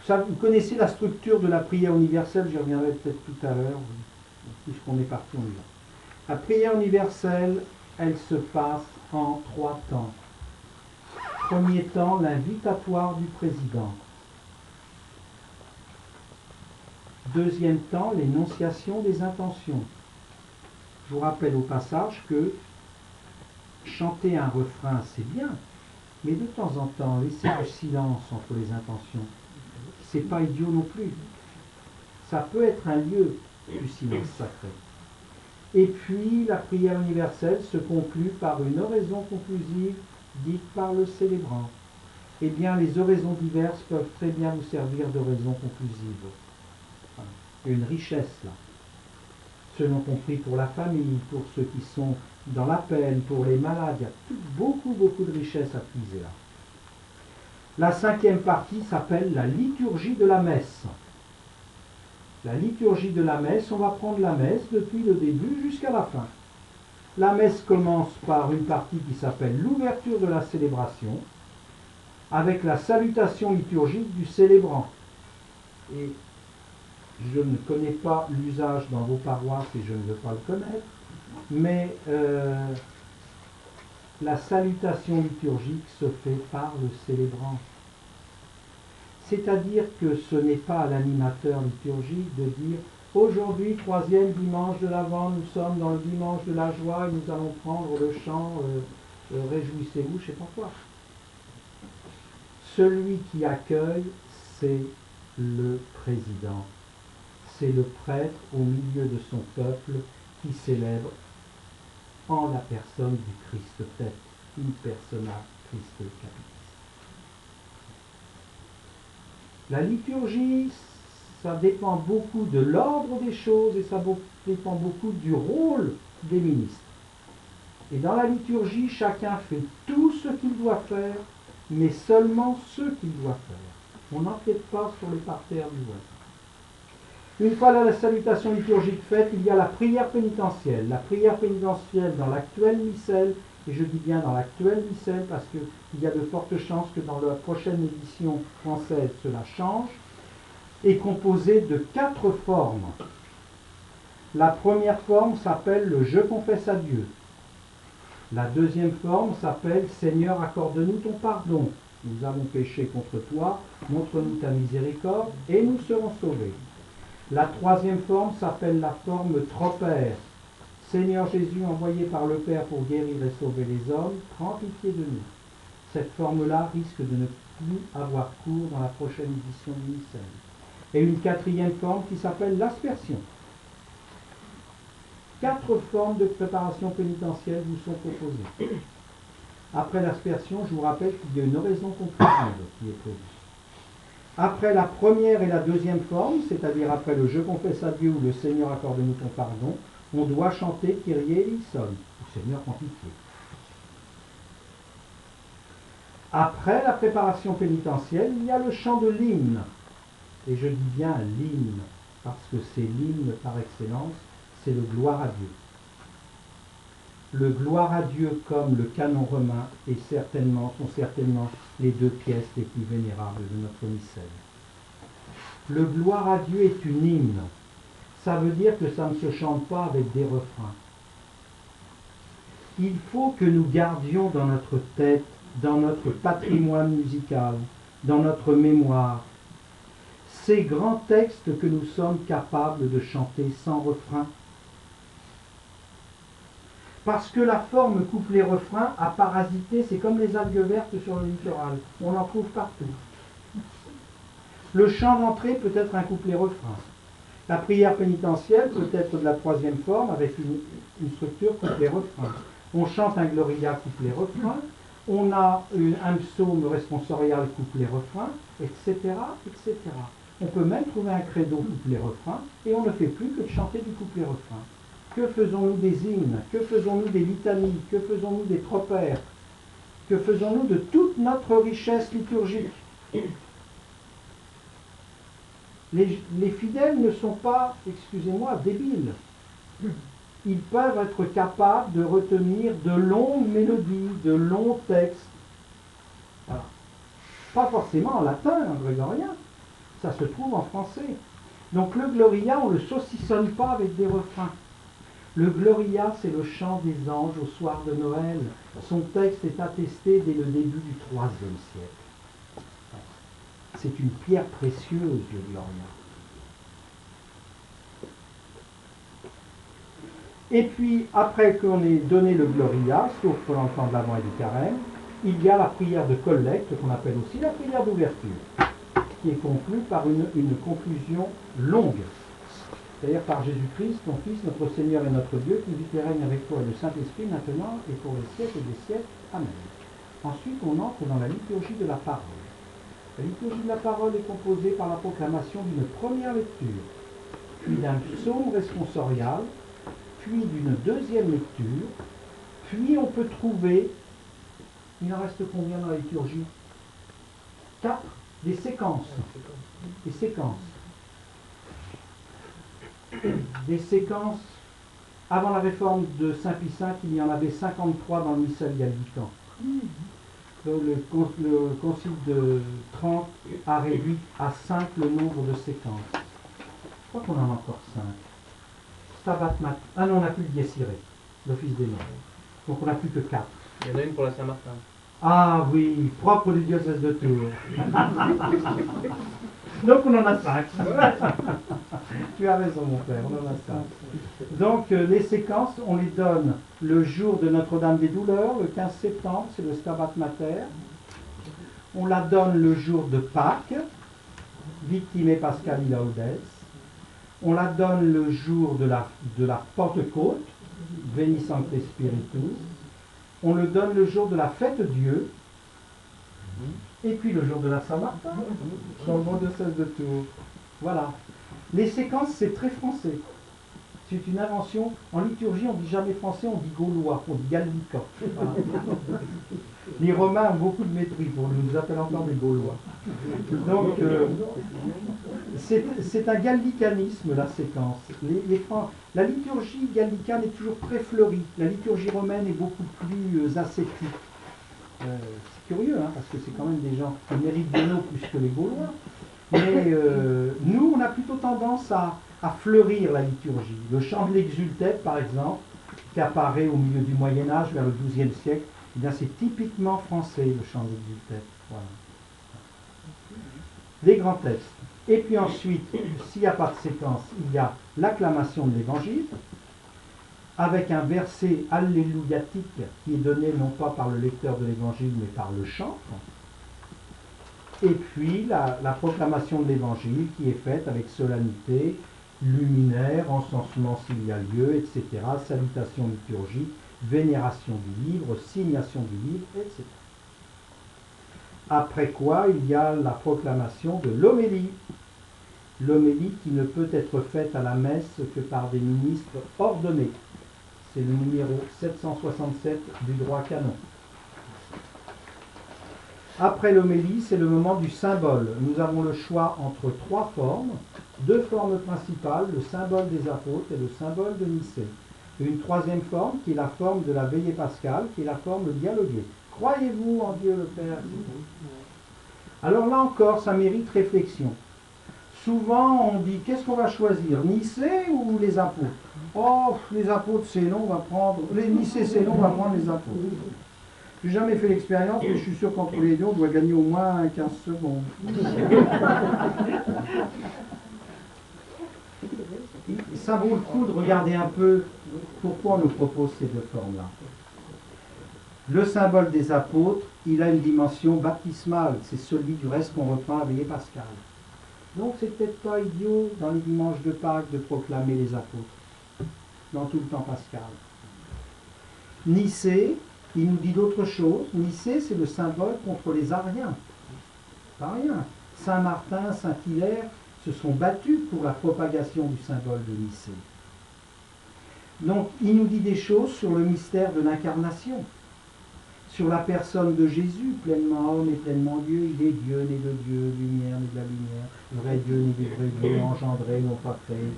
Vous connaissez la structure de la prière universelle, j'y reviendrai peut-être tout à l'heure, puisqu'on est parti, on y va. La prière universelle, elle se passe en 3 temps. Premier temps, l'invitatoire du président. Deuxième temps, l'énonciation des intentions. Je vous rappelle au passage que chanter un refrain, c'est bien, mais de temps en temps, laisser du silence entre les intentions, c'est pas idiot non plus. Ça peut être un lieu du silence sacré. Et puis, la prière universelle se conclut par une oraison conclusive dite par le célébrant. Eh bien, les oraisons diverses peuvent très bien vous servir d'oraison conclusive. Il y a une richesse là. Selon compris pour la famille, pour ceux qui sont dans la peine, pour les malades, il y a beaucoup de richesse à puiser là. La 5e partie s'appelle la liturgie de la messe. La liturgie de la messe, on va prendre la messe depuis le début jusqu'à la fin. La messe commence par une partie qui s'appelle l'ouverture de la célébration, avec la salutation liturgique du célébrant. Et je ne connais pas l'usage dans vos paroisses et je ne veux pas le connaître, mais la salutation liturgique se fait par le célébrant. C'est-à-dire que ce n'est pas à l'animateur liturgique de dire « Aujourd'hui, 3e dimanche de l'Avent, nous sommes dans le dimanche de la joie et nous allons prendre le chant Réjouissez-vous », je ne sais pas quoi. Celui qui accueille, c'est le président. C'est le prêtre au milieu de son peuple qui célèbre en la personne du Christ tête, in persona Christe capitis. La liturgie, ça dépend beaucoup de l'ordre des choses et ça dépend beaucoup du rôle des ministres. Et dans la liturgie, chacun fait tout ce qu'il doit faire, mais seulement ce qu'il doit faire. On n'empiète pas sur les parterres du voisin. Une fois la salutation liturgique faite, il y a la prière pénitentielle. La prière pénitentielle dans l'actuel missel, et je dis bien dans l'actuel missel parce qu'il y a de fortes chances que dans la prochaine édition française cela change, est composée de 4 formes. La première forme s'appelle le « Je confesse à Dieu ». La deuxième forme s'appelle « Seigneur, accorde-nous ton pardon. Nous avons péché contre toi, montre-nous ta miséricorde et nous serons sauvés ». La troisième forme s'appelle la forme tropère. Seigneur Jésus, envoyé par le Père pour guérir et sauver les hommes, prends pitié de nous. Cette forme-là risque de ne plus avoir cours dans la prochaine édition du missel. Et une quatrième forme qui s'appelle l'aspersion. 4 formes de préparation pénitentielle vous sont proposées. Après l'aspersion, je vous rappelle qu'il y a une oraison conclusive qui est prévue. Après la première et la deuxième forme, c'est-à-dire après le « Je confesse à Dieu » ou le « Seigneur, accorde-nous ton pardon », on doit chanter « Kyrie eleison », « Seigneur, prends pitié ». Après la préparation pénitentielle, il y a le chant de l'hymne. Et je dis bien l'hymne, parce que c'est l'hymne par excellence, c'est le « Gloire à Dieu ». Le « Gloire à Dieu » comme le canon romain sont certainement les 2 pièces les plus vénérables de notre missel. Le « Gloire à Dieu » est une hymne. Ça veut dire que ça ne se chante pas avec des refrains. il faut que nous gardions dans notre tête, dans notre patrimoine musical, dans notre mémoire, ces grands textes que nous sommes capables de chanter sans refrain. Parce que la forme couplet-refrain a parasité, c'est comme les algues vertes sur le littoral, on en trouve partout. Le chant d'entrée peut être un couplet-refrain. La prière pénitentielle peut être de la troisième forme avec une structure couplet-refrain. On chante un gloria couplet-refrain, on a un psaume responsorial couplet-refrain, etc., etc. On peut même trouver un credo couplet-refrain et on ne fait plus que de chanter du couplet-refrain. Que faisons-nous des hymnes? Que faisons-nous des litanies? Que faisons-nous des tropères? Que faisons-nous de toute notre richesse liturgique? Les fidèles ne sont pas, excusez-moi, débiles. Ils peuvent être capables de retenir de longues mélodies, de longs textes. Alors, pas forcément en latin, en grégorien. Ça se trouve en français. Donc le Gloria, on ne le saucissonne pas avec des refrains. Le Gloria, c'est le chant des anges au soir de Noël. Son texte est attesté dès le début du IIIe siècle. C'est une pierre précieuse, le Gloria. Et puis, après qu'on ait donné le Gloria, sauf pendant le temps de l'Avent et du Carême, il y a la prière de collecte, qu'on appelle aussi la prière d'ouverture, qui est conclue par une conclusion longue. C'est-à-dire par Jésus-Christ, ton Fils, notre Seigneur et notre Dieu, qui vit et règne avec toi et le Saint-Esprit maintenant et pour les siècles des siècles. Amen. Ensuite, on entre dans la liturgie de la parole. La liturgie de la parole est composée par la proclamation d'une première lecture, puis d'un psaume responsorial, puis d'une deuxième lecture, puis on peut trouver, il en reste combien dans la liturgie? 4, des séquences. Des séquences. Des séquences. Avant la réforme de Saint Pie V, il y en avait 53 dans le missel gallican. Le concile de Trente a réduit à 5 le nombre de séquences. Je crois qu'on en a encore 5. Stabat Mater. Ah non, on n'a plus le Dies Irae, l'office des morts. Donc on n'a plus que 4. Il y en a une pour la Saint-Martin. Ah oui, propre du diocèse de Tours. Donc on en a 5. Tu as raison mon père, on en a 5. Donc les séquences, on les donne le jour de Notre-Dame des Douleurs, le 15 septembre, c'est le Stabat Mater. On la donne le jour de Pâques, Victime Pascali Laudes. On la donne le jour de la Pentecôte, Veni Sancte Spiritus. On le donne le jour de la fête Dieu. Et puis le jour de la Saint-Martin, dans le bon diocèse de Tours. Voilà. Les séquences, c'est très français. C'est une invention. En liturgie, on ne dit jamais français, on dit gaulois, on dit gallican. Voilà. Les Romains ont beaucoup de mépris pour nous, ils nous appellent encore des Gaulois. Donc, c'est un gallicanisme, la séquence. La liturgie gallicane est toujours très fleurie. La liturgie romaine est beaucoup plus ascétique. C'est curieux, hein, parce que c'est quand même des gens méridionaux plus que les Gaulois. Mais nous, on a plutôt tendance à fleurir la liturgie. Le chant de l'exultète, par exemple, qui apparaît au milieu du Moyen-Âge, vers le XIIe siècle, eh bien, c'est typiquement français, le chant de l'exultète. Voilà. Des grands textes. Et puis ensuite, s'il n'y a pas de séquence, il y a l'acclamation de l'Évangile, avec un verset alléluiatique qui est donné non pas par le lecteur de l'Évangile, mais par le chantre. Et puis la proclamation de l'Évangile qui est faite avec solennité, luminaire, encensement s'il y a lieu, etc., salutation liturgique, vénération du livre, signation du livre, etc. Après quoi, il y a la proclamation de l'homélie. L'homélie qui ne peut être faite à la messe que par des ministres ordonnés. C'est le numéro 767 du droit canon. Après l'homélie, c'est le moment du symbole. Nous avons le choix entre 3 formes, 2 formes principales, le symbole des apôtres et le symbole de Nicée. Et une 3e forme qui est la forme de la veillée pascale, qui est la forme dialoguée. Croyez-vous en Dieu le Père? Alors là encore, ça mérite réflexion. souvent on dit, qu'est-ce qu'on va choisir, Nicée ou les apôtres? Oh, les apôtres c'est long, on va prendre, les Nicée c'est long, on va prendre les apôtres. J'ai jamais fait l'expérience, mais je suis sûr qu'entre les deux, on doit gagner au moins 15 secondes. Ça vaut le coup de regarder un peu pourquoi on nous propose ces deux formes-là. Le symbole des apôtres, il a une dimension baptismale, c'est celui du reste qu'on reprend à la veillée pascale. Donc c'est peut-être pas idiot dans les dimanches de Pâques de proclamer les apôtres, dans tout le temps pascal. Nicée, il nous dit d'autres choses. Nicée, c'est le symbole contre les Ariens. Pas rien. Saint Martin, Saint Hilaire se sont battus pour la propagation du symbole de Nicée. Donc, il nous dit des choses sur le mystère de l'incarnation, sur la personne de Jésus, pleinement homme et pleinement Dieu. Il est Dieu, né de Dieu, lumière, né de la lumière, vrai Dieu, né du vrai Dieu, engendré, non pas créé.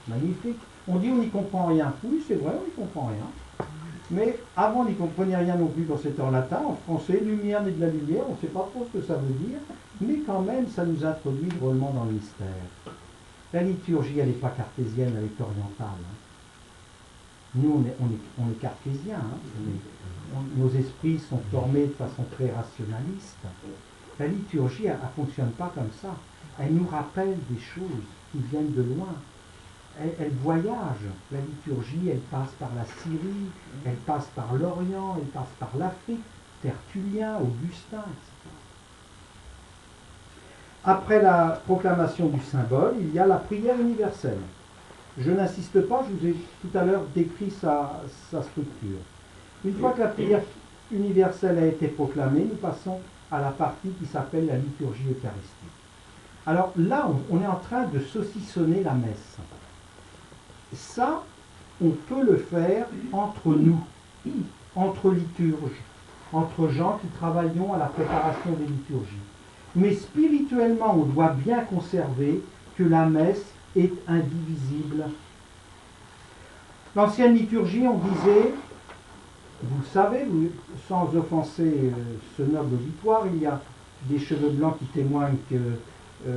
Magnifique. On dit on n'y comprend rien. Oui, c'est vrai, on n'y comprend rien. Mais avant, on n'y comprenait rien non plus quand c'était en latin. En français, lumière née de la lumière, on ne sait pas trop ce que ça veut dire, mais quand même, ça nous introduit drôlement dans le mystère. La liturgie, elle n'est pas cartésienne, elle est orientale. Nous, on est cartésiens. Nos esprits sont formés de façon très rationaliste. La liturgie, elle ne fonctionne pas comme ça. Elle nous rappelle des choses qui viennent de loin. Elle voyage. La liturgie, elle passe par la Syrie, elle passe par l'Orient, elle passe par l'Afrique, Tertullien, Augustin, etc. Après la proclamation du symbole, il y a la prière universelle. Je n'insiste pas, je vous ai tout à l'heure décrit sa structure. Une fois que la prière universelle a été proclamée, nous passons à la partie qui s'appelle la liturgie eucharistique. Alors là, on est en train de saucissonner la messe. Ça, on peut le faire entre nous, entre liturges, entre gens qui travaillons à la préparation des liturgies. Mais spirituellement, on doit bien conserver que la messe est indivisible. L'ancienne liturgie, on disait, vous le savez, sans offenser ce noble auditoire, il y a des cheveux blancs qui témoignent que il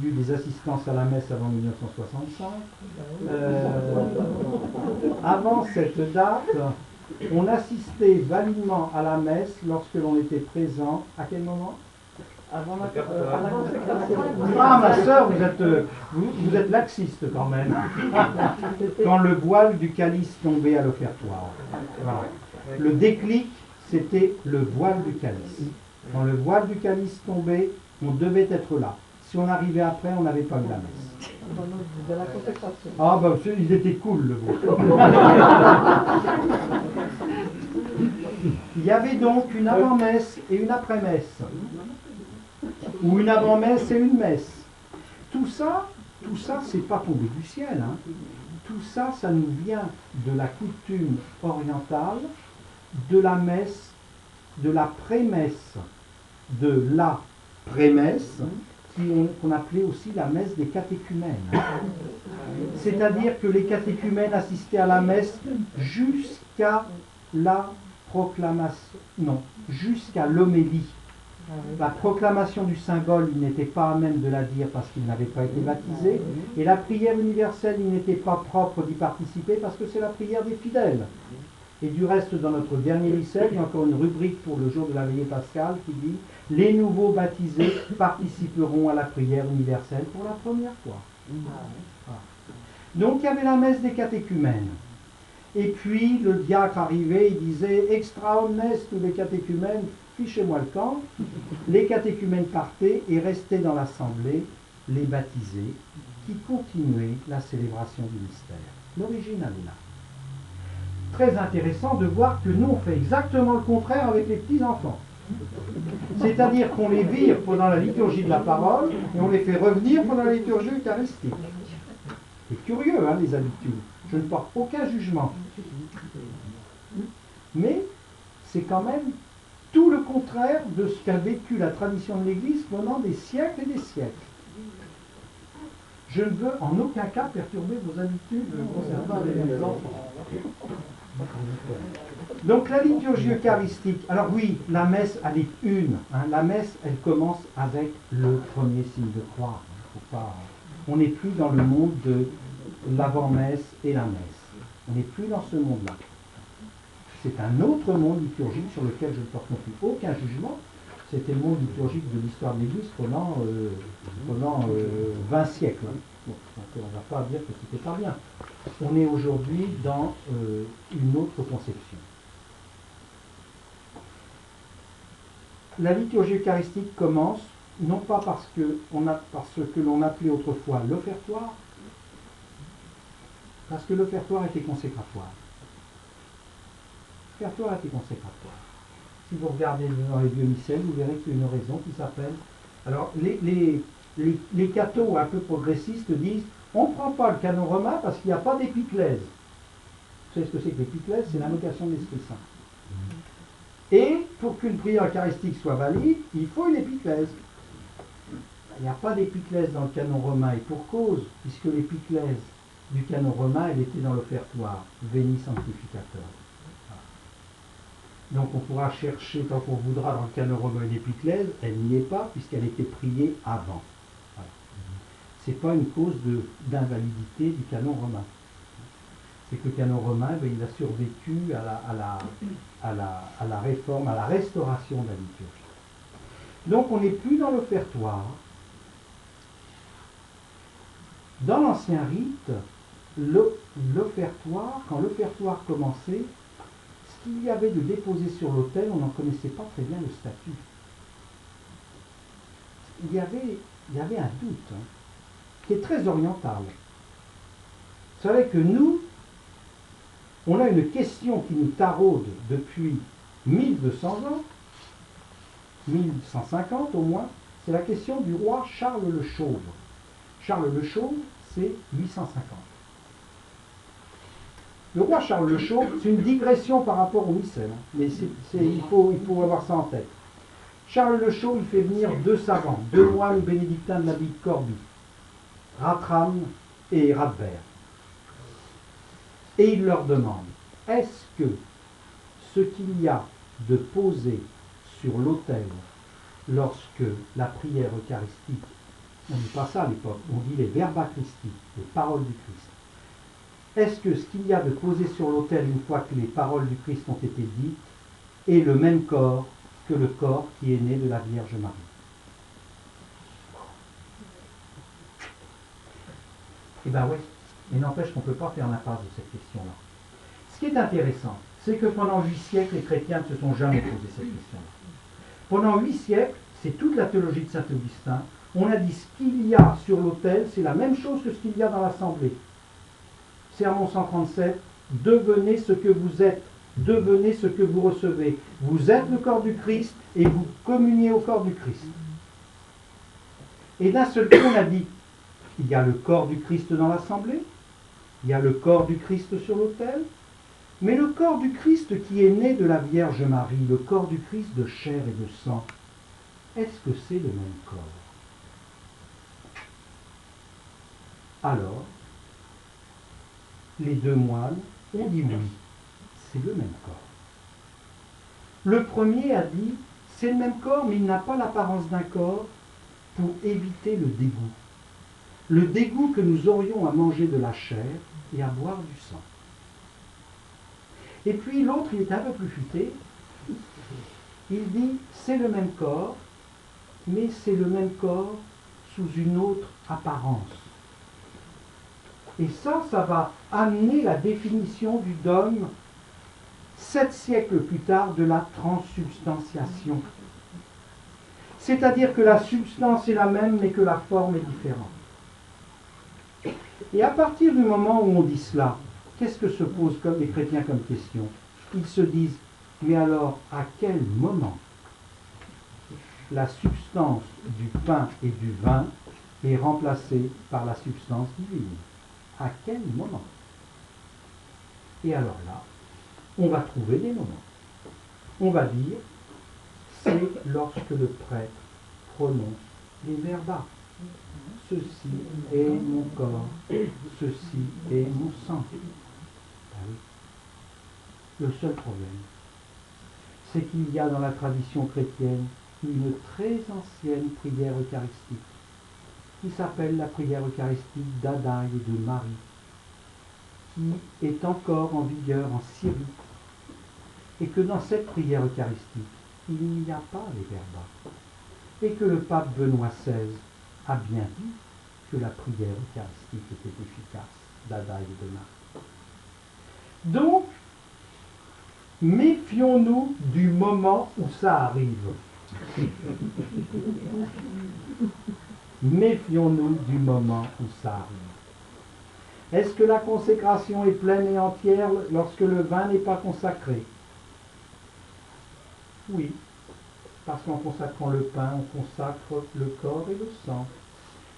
y a eu des assistances à la messe avant 1965. Avant cette date, on assistait validement à la messe lorsque l'on était présent. À quel moment? Avant la Ah, ma sœur, vous êtes laxiste quand même. Quand le voile du calice tombait à l'offertoire. Voilà. Le déclic, c'était le voile du calice. Quand le voile du calice tombait, on devait être là. Si on arrivait après, on n'avait pas eu la messe. De la consécration. Ah ben, il était cool le vôtre. Il y avait donc une avant-messe et une après-messe. Ou une avant-messe et une messe. Tout ça, c'est pas tombé du ciel. Hein. Tout ça, ça nous vient de la coutume orientale, de la messe, de la prémesse, de la prémesse, qu'on appelait aussi la messe des catéchumènes. C'est-à-dire que les catéchumènes assistaient à la messe jusqu'à la proclamation, non, jusqu'à l'homélie. La proclamation du symbole, il n'était pas à même de la dire parce qu'il n'avait pas été baptisé, et la prière universelle, il n'était pas propre d'y participer parce que c'est la prière des fidèles. Et du reste, dans notre dernier lycée, il y a encore une rubrique pour le jour de la veillée pascale qui dit « Les nouveaux baptisés participeront à la prière universelle pour la première fois. » Donc il y avait la messe des catéchumènes. Et puis le diacre arrivait, il disait « Extra omnes, tous les catéchumènes, fichez-moi le camp. » Les catéchumènes partaient et restaient dans l'assemblée les baptisés qui continuaient la célébration du mystère. L'origine elle est là. Très intéressant de voir que nous on fait exactement le contraire avec les petits-enfants. C'est-à-dire qu'on les vire pendant la liturgie de la parole et on les fait revenir pendant la liturgie eucharistique. C'est curieux, hein, les habitudes. Je ne porte aucun jugement. Mais c'est quand même tout le contraire de ce qu'a vécu la tradition de l'Église pendant des siècles et des siècles. Je ne veux en aucun cas perturber vos habitudes concernant les enfants. Donc la liturgie eucharistique, alors oui, la messe elle est une. Hein, la messe, elle commence avec le premier signe de croix. On n'est plus dans le monde de l'avant-messe et la messe. On n'est plus dans ce monde-là. C'est un autre monde liturgique sur lequel je ne porte non plus aucun jugement. C'était le monde liturgique de l'histoire de l'Église pendant 20 siècles. Bon, donc on ne va pas dire que c'était pas bien. On est aujourd'hui dans une autre conception. La liturgie eucharistique commence non pas parce que l'on appelait autrefois l'offertoire, parce que l'offertoire était consécratoire. L'offertoire était consécratoire. Si vous regardez dans les vieux missels, vous verrez qu'il y a une raison qui s'appelle... Alors, les cathos un peu progressistes disent on ne prend pas le canon romain parce qu'il n'y a pas d'épiclèse. Vous savez ce que c'est que l'épiclèse? C'est l'invocation de l'Esprit Saint. Et pour qu'une prière eucharistique soit valide, il faut une épiclèse. Il n'y a pas d'épiclèse dans le canon romain, et pour cause, puisque l'épiclèse du canon romain, elle était dans l'offertoire, Veni Sanctificateur. Donc on pourra chercher tant qu'on voudra dans le canon romain une épiclèse, elle n'y est pas puisqu'elle était priée avant. Voilà. Ce n'est pas une cause d'invalidité du canon romain. C'est que le canon romain, il a survécu à la réforme, à la restauration de la liturgie. Donc on n'est plus dans l'offertoire. Dans l'ancien rite, l'offertoire, quand l'offertoire commençait, ce qu'il y avait de déposé sur l'autel, on n'en connaissait pas très bien le statut. Il y avait un doute qui est très oriental. Vous savez que nous, on a une question qui nous taraude depuis 1200 ans, 1150 au moins, c'est la question du roi Charles le Chauve. Charles le Chauve, c'est 850. Le roi Charles le Chauve, c'est une digression par rapport au missel, mais il faut avoir ça en tête. Charles le Chauve, il fait venir deux savants, deux moines bénédictins de l'abbaye de Corbie, Ratram et Radbert. Et il leur demande, est-ce que ce qu'il y a de posé sur l'autel lorsque la prière eucharistique, on ne dit pas ça à l'époque, on dit les verba Christi, les paroles du Christ. Est-ce que ce qu'il y a de posé sur l'autel une fois que les paroles du Christ ont été dites est le même corps que le corps qui est né de la Vierge Marie? Eh bien oui, mais n'empêche qu'on ne peut pas faire l'impasse de cette question-là. Ce qui est intéressant, c'est que pendant 8 siècles, les chrétiens ne se sont jamais posé cette question-là. Pendant 8 siècles, c'est toute la théologie de saint Augustin, on a dit ce qu'il y a sur l'autel, c'est la même chose que ce qu'il y a dans l'assemblée. Sermon 137, devenez ce que vous êtes, devenez ce que vous recevez. Vous êtes le corps du Christ et vous communiez au corps du Christ. Et d'un seul coup, on a dit, il y a le corps du Christ dans l'assemblée, il y a le corps du Christ sur l'autel, mais le corps du Christ qui est né de la Vierge Marie, le corps du Christ de chair et de sang, est-ce que c'est le même corps? Alors, les deux moines ont dit oui, c'est le même corps. Le premier a dit, c'est le même corps, mais il n'a pas l'apparence d'un corps pour éviter le dégoût. Le dégoût que nous aurions à manger de la chair et à boire du sang. Et puis l'autre, il est un peu plus futé, il dit, c'est le même corps, mais c'est le même corps sous une autre apparence. Et ça va amener la définition du dogme 7 siècles plus tard de la transsubstantiation. C'est-à-dire que la substance est la même, mais que la forme est différente. Et à partir du moment où on dit cela, qu'est-ce que se posent les chrétiens comme question? Ils se disent, mais alors à quel moment la substance du pain et du vin est remplacée par la substance divine? À quel moment? Et alors là, on va trouver des moments. On va dire, c'est lorsque le prêtre prononce les verbas. Ceci est mon corps, ceci est mon sang. Ben oui. Le seul problème, c'est qu'il y a dans la tradition chrétienne une très ancienne prière eucharistique qui s'appelle la prière eucharistique d'Adaï et de Marie, qui est encore en vigueur en Syrie, et que dans cette prière eucharistique, il n'y a pas les verbas, et que le pape Benoît XVI a bien dit que la prière eucharistique était efficace d'Adaï et de Marie. Donc, méfions-nous du moment où ça arrive. Méfions-nous du moment où ça arrive. Est-ce que la consécration est pleine et entière lorsque le vin n'est pas consacré? Oui, parce qu'en consacrant le pain, on consacre le corps et le sang.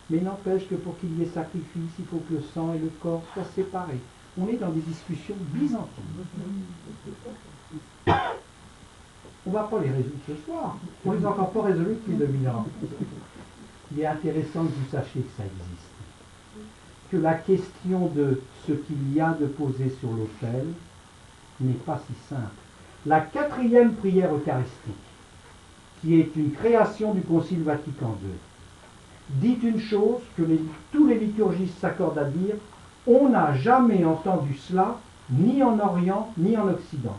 Mais n'empêche que pour qu'il y ait sacrifice, il faut que le sang et le corps soient séparés. On est dans des discussions byzantines. On ne va pas les résoudre ce soir. On ne les a encore pas résolus depuis 2000 ans. Il est intéressant que vous sachiez que ça existe. Que la question de ce qu'il y a de posé sur l'autel n'est pas si simple. La 4e prière eucharistique, qui est une création du Concile Vatican II, dit une chose que tous les liturgistes s'accordent à dire: on n'a jamais entendu cela, ni en Orient, ni en Occident.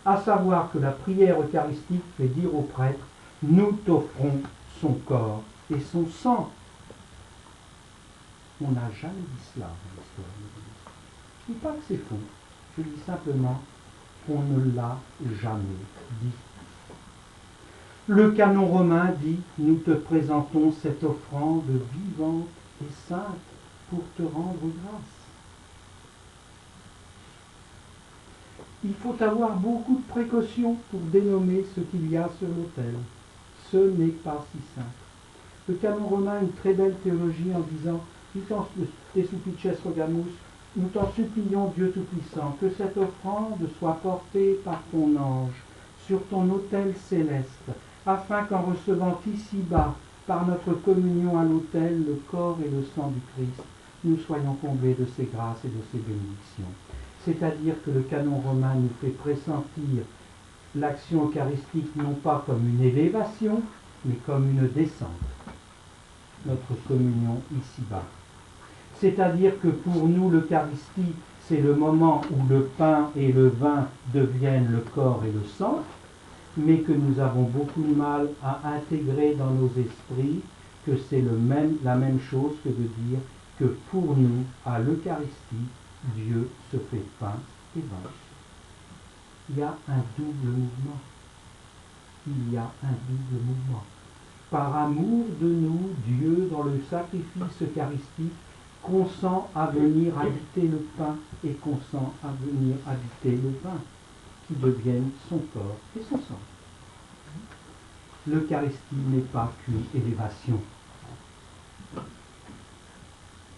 À savoir que la prière eucharistique fait dire au prêtre: nous t'offrons son corps et son sang. On n'a jamais dit cela dans l'histoire de l'Église. Je ne dis pas que c'est faux, je dis simplement qu'on ne l'a jamais dit. Le canon romain dit: nous te présentons cette offrande vivante et sainte pour te rendre grâce. Il faut avoir beaucoup de précautions pour dénommer ce qu'il y a sur l'autel. Ce n'est pas si simple. Le canon romain a une très belle théologie en disant: nous t'en supplions, Dieu Tout-Puissant, que cette offrande soit portée par ton ange sur ton autel céleste, afin qu'en recevant ici-bas, par notre communion à l'autel, le corps et le sang du Christ, nous soyons comblés de ses grâces et de ses bénédictions. C'est-à-dire que le canon romain nous fait pressentir l'action eucharistique non pas comme une élévation, mais comme une descente. Notre communion ici-bas. C'est-à-dire que pour nous, l'Eucharistie, c'est le moment où le pain et le vin deviennent le corps et le sang, mais que nous avons beaucoup de mal à intégrer dans nos esprits que c'est la même chose que de dire que pour nous, à l'Eucharistie, Dieu se fait pain et vin. Il y a un double mouvement. Il y a un double mouvement. Par amour de nous, Dieu, dans le sacrifice eucharistique, consent à venir habiter le pain et consent à venir habiter le vin, qui deviennent son corps et son sang. L'Eucharistie n'est pas qu'une élévation.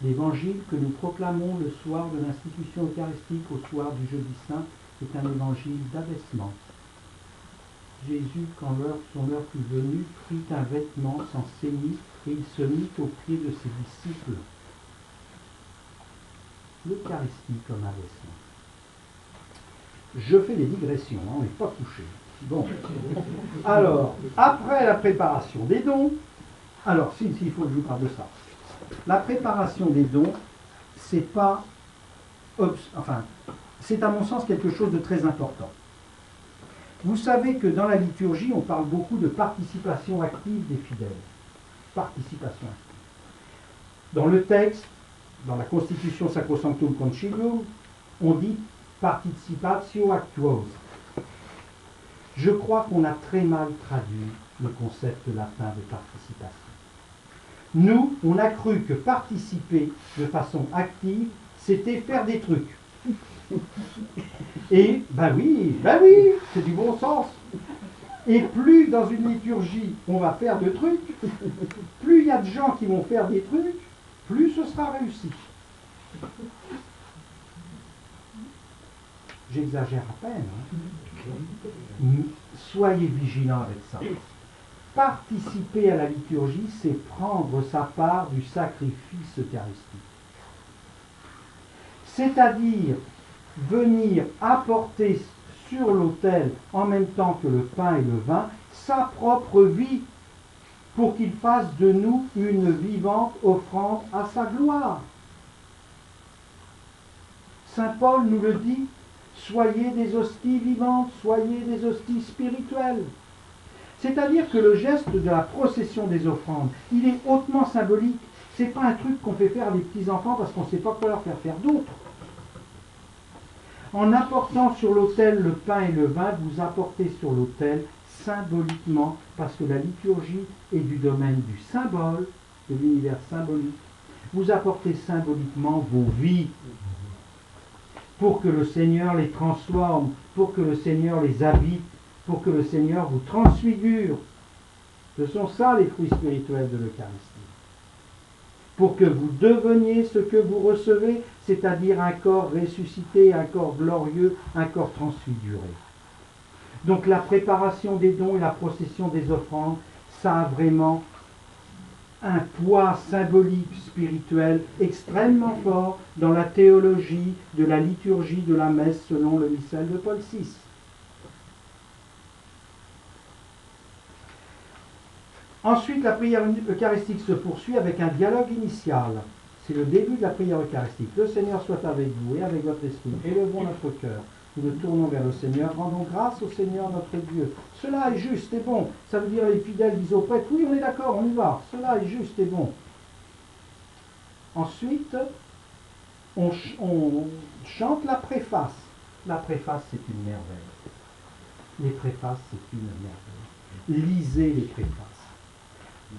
L'évangile que nous proclamons le soir de l'institution eucharistique au soir du jeudi saint est un évangile d'abaissement. Jésus, quand son heure fut venue, prit un vêtement, s'en ceignit et il se mit aux pieds de ses disciples. L'Eucharistie comme abaissement. Je fais des digressions, on n'est pas couché. Bon. Alors, après la préparation des dons, alors, il faut que je vous parle de ça. La préparation des dons, c'est pas, c'est à mon sens quelque chose de très important. Vous savez que dans la liturgie, on parle beaucoup de participation active des fidèles. Participation active. Dans le texte, dans la Constitution Sacrosanctum Concilium, on dit participatio actuosa. Je crois qu'on a très mal traduit le concept latin de participation. Nous, on a cru que participer de façon active, c'était faire des trucs. Et, ben oui, c'est du bon sens. Et plus dans une liturgie on va faire de trucs, plus il y a de gens qui vont faire des trucs, plus ce sera réussi. J'exagère à peine. Hein. Soyez vigilants avec ça. Participer à la liturgie, c'est prendre sa part du sacrifice eucharistique. C'est-à-dire venir apporter sur l'autel, en même temps que le pain et le vin, sa propre vie. pour qu'il fasse de nous une vivante offrande à sa gloire. Saint Paul nous le dit, soyez des hosties vivantes, soyez des hosties spirituelles. C'est-à-dire que le geste de la procession des offrandes, il est hautement symbolique. Ce n'est pas un truc qu'on fait faire à des petits-enfants parce qu'on ne sait pas quoi leur faire faire d'autre. En apportant sur l'autel le pain et le vin, vous apportez sur l'autel symboliquement, parce que la liturgie est du domaine du symbole, de l'univers symbolique, vous apportez symboliquement vos vies pour que le Seigneur les transforme, pour que le Seigneur les habite, pour que le Seigneur vous transfigure. Ce sont ça les fruits spirituels de l'Eucharistie. Pour que vous deveniez ce que vous recevez, c'est-à-dire un corps ressuscité, un corps glorieux, un corps transfiguré. Donc la préparation des dons et la procession des offrandes, ça a vraiment un poids symbolique, spirituel extrêmement fort dans la théologie de la liturgie de la messe selon le missel de Paul VI. Ensuite, la prière eucharistique se poursuit avec un dialogue initial. C'est le début de la prière eucharistique. Le Seigneur soit avec vous et avec votre esprit. Élevons notre cœur. Nous le tournons vers le Seigneur. Rendons grâce au Seigneur notre Dieu. Cela est juste et bon. Ça veut dire les fidèles disent au prêtre, oui, on est d'accord, on y va. Cela est juste et bon. Ensuite, on chante la préface. La préface, c'est une merveille. Les préfaces, c'est une merveille. Lisez les préfaces.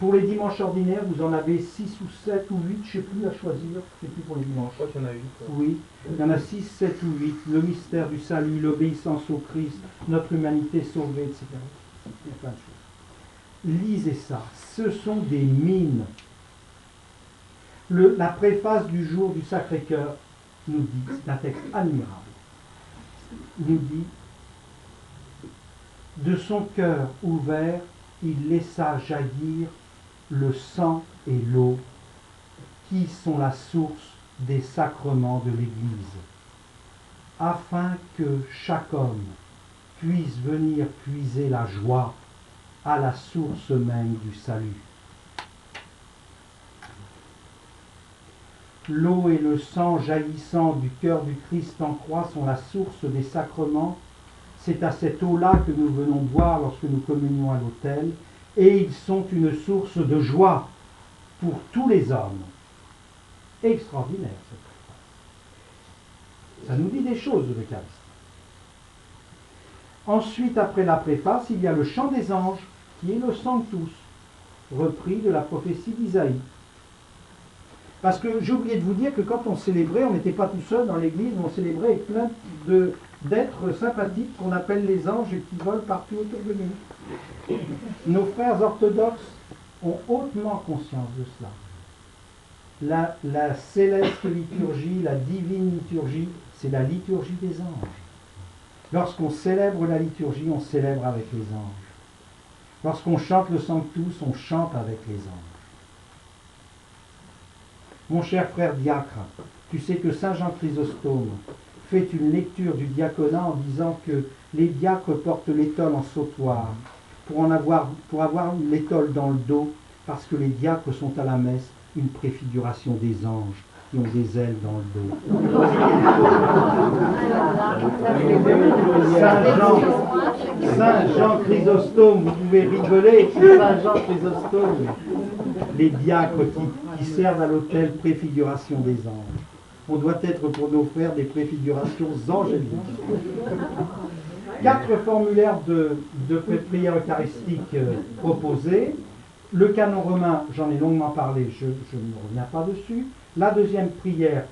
Pour les dimanches ordinaires, vous en avez 6 ou 7 ou 8, je ne sais plus à choisir, je ne sais plus pour les dimanches. Je crois qu'il y en a 8. Oui, il y en a 6, 7 ou 8. Le mystère du salut, l'obéissance au Christ, notre humanité sauvée, etc. Il y a plein de choses. Lisez ça, ce sont des mines. La préface du jour du Sacré-Cœur nous dit, c'est un texte admirable, nous dit, de son cœur ouvert, il laissa jaillir le sang et l'eau, qui sont la source des sacrements de l'Église, afin que chaque homme puisse venir puiser la joie à la source même du salut. L'eau et le sang jaillissant du cœur du Christ en croix sont la source des sacrements. C'est à cette eau-là que nous venons boire lorsque nous communions à l'autel, et ils sont une source de joie pour tous les hommes. Extraordinaire, cette préface. Ça nous dit des choses de l'Eucharistie. Ensuite, après la préface, il y a le chant des anges, qui est le Sanctus, repris de la prophétie d'Isaïe. Parce que j'ai oublié de vous dire que quand on célébrait, on n'était pas tout seul dans l'église, on célébrait avec plein d'êtres sympathiques qu'on appelle les anges et qui volent partout autour de nous. Nos frères orthodoxes ont hautement conscience de cela. La céleste liturgie, la divine liturgie, c'est la liturgie des anges. Lorsqu'on célèbre la liturgie, on célèbre avec les anges. Lorsqu'on chante le Sanctus, on chante avec les anges. Mon cher frère diacre, tu sais que Saint Jean Chrysostome fait une lecture du diaconat en disant que les diacres portent l'étole en sautoir pour avoir l'étole dans le dos, parce que les diacres sont à la messe une préfiguration des anges qui ont des ailes dans le dos. Saint Jean Chrysostome, vous pouvez rigoler, Saint Jean Chrysostome, les diacres qui servent à l'autel préfiguration des anges. On doit être pour nos frères des préfigurations angéliques. 4 formulaires de prière eucharistique proposés. Le canon romain, j'en ai longuement parlé, je ne reviens pas dessus. La deuxième prière,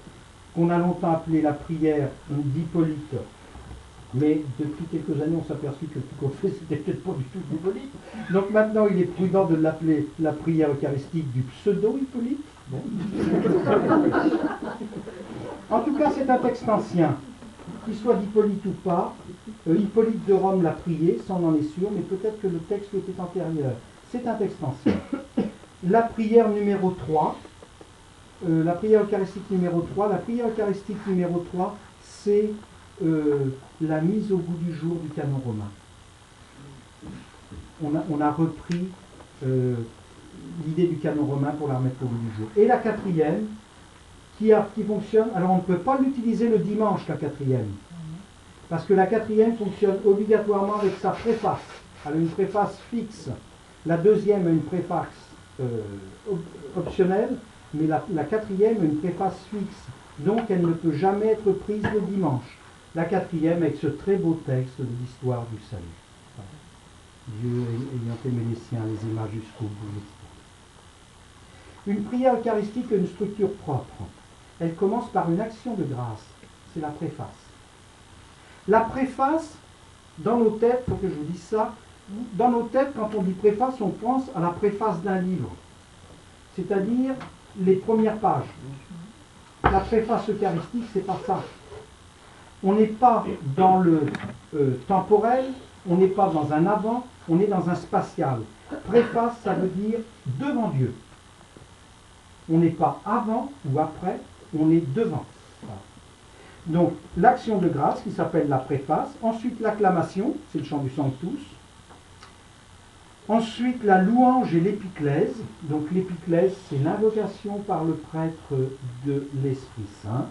qu'on a longtemps appelée la prière d'Hippolyte, mais depuis quelques années, on s'est aperçu que tout qu'on fait, c'était peut-être pas du tout d'Hippolyte. Donc maintenant, il est prudent de l'appeler la prière eucharistique du pseudo-Hippolyte. Bon. En tout cas, c'est un texte ancien. Qu'il soit d'Hippolyte ou pas, Hippolyte de Rome l'a prié, ça on en est sûr, mais peut-être que le texte était antérieur. C'est un texte ancien. La prière numéro 3, la prière eucharistique numéro 3, la prière eucharistique numéro 3, c'est la mise au goût du jour du canon romain. On a repris l'idée du canon romain pour la remettre au bout du jour. Et la quatrième, qui fonctionne, alors on ne peut pas l'utiliser le dimanche, la quatrième, parce que la quatrième fonctionne obligatoirement avec sa préface. Elle a une préface fixe. La deuxième a une préface optionnelle, mais la quatrième a une préface fixe. Donc elle ne peut jamais être prise le dimanche. La quatrième avec ce très beau texte de l'histoire du salut. Dieu ayant aimé les siens, les aima jusqu'au bout. Une prière eucharistique a une structure propre. Elle commence par une action de grâce. C'est la préface. La préface, dans nos têtes, il faut que je vous dise ça, dans nos têtes, quand on dit préface, on pense à la préface d'un livre, c'est-à-dire les premières pages. La préface eucharistique, c'est pas ça. On n'est pas dans le temporel, on n'est pas dans un avant, on est dans un spatial. Préface, ça veut dire devant Dieu. On n'est pas avant ou après, on est devant. Voilà. Donc, l'action de grâce qui s'appelle la préface, ensuite l'acclamation, c'est le chant du Sanctus, ensuite la louange et l'épiclèse. Donc l'épiclèse, c'est l'invocation par le prêtre de l'Esprit Saint.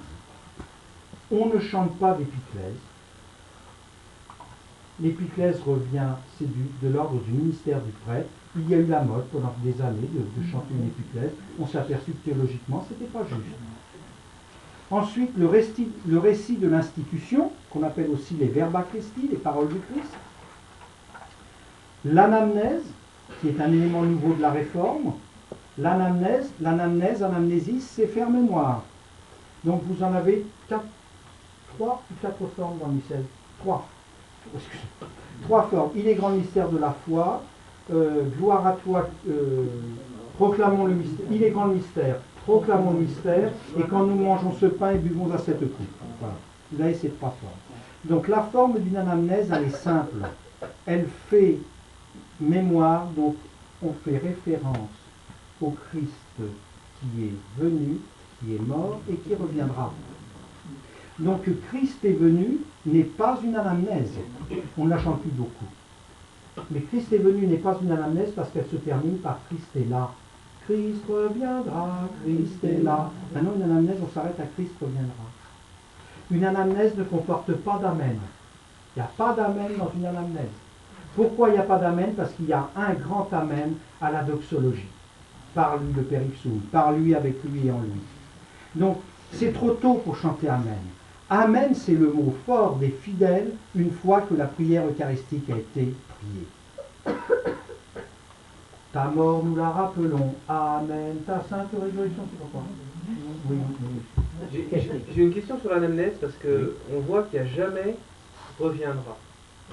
On ne chante pas d'épiclèse. L'épiclèse revient, c'est de l'ordre du ministère du prêtre. Il y a eu la mode pendant des années de chanter une épiclèse. On s'est aperçu que théologiquement, ce n'était pas juste. Ensuite, le récit de l'institution, qu'on appelle aussi les verba Christi, les paroles du Christ. L'anamnèse, qui est un élément nouveau de la réforme. L'anamnèse, anamnésis, c'est faire mémoire. Donc vous en avez 3 ou 4 formes dans le missel. 3. 3 formes. Il est grand le mystère de la foi. Gloire à toi, proclamons le mystère. Il est grand le mystère, proclamons le mystère. Et quand nous mangeons ce pain et buvons à cette coupe. Voilà. Vous avez ces 3 formes. Donc la forme d'une anamnèse, elle est simple. Elle fait mémoire, donc on fait référence au Christ qui est venu, qui est mort et qui reviendra. Donc Christ est venu n'est pas une anamnèse. On ne la chante plus beaucoup. Mais Christ est venu n'est pas une anamnèse parce qu'elle se termine par Christ est là. Christ reviendra, Christ est là. Maintenant, une anamnèse, on s'arrête à Christ reviendra. Une anamnèse ne comporte pas d'amen. Il n'y a pas d'amen dans une anamnèse. Pourquoi il n'y a pas d'amen? Parce qu'il y a un grand amen à la doxologie. Par lui, le Père Ipsum, par lui, avec lui et en lui. Donc, c'est trop tôt pour chanter amen. Amen, c'est le mot fort des fidèles une fois que la prière eucharistique a été priée. Ta mort, nous la rappelons. Amen. Ta sainte résurrection, c'est pourquoi? Oui, oui. J'ai une question sur l'anamnèse parce qu'on voit qu'il n'y a jamais reviendra.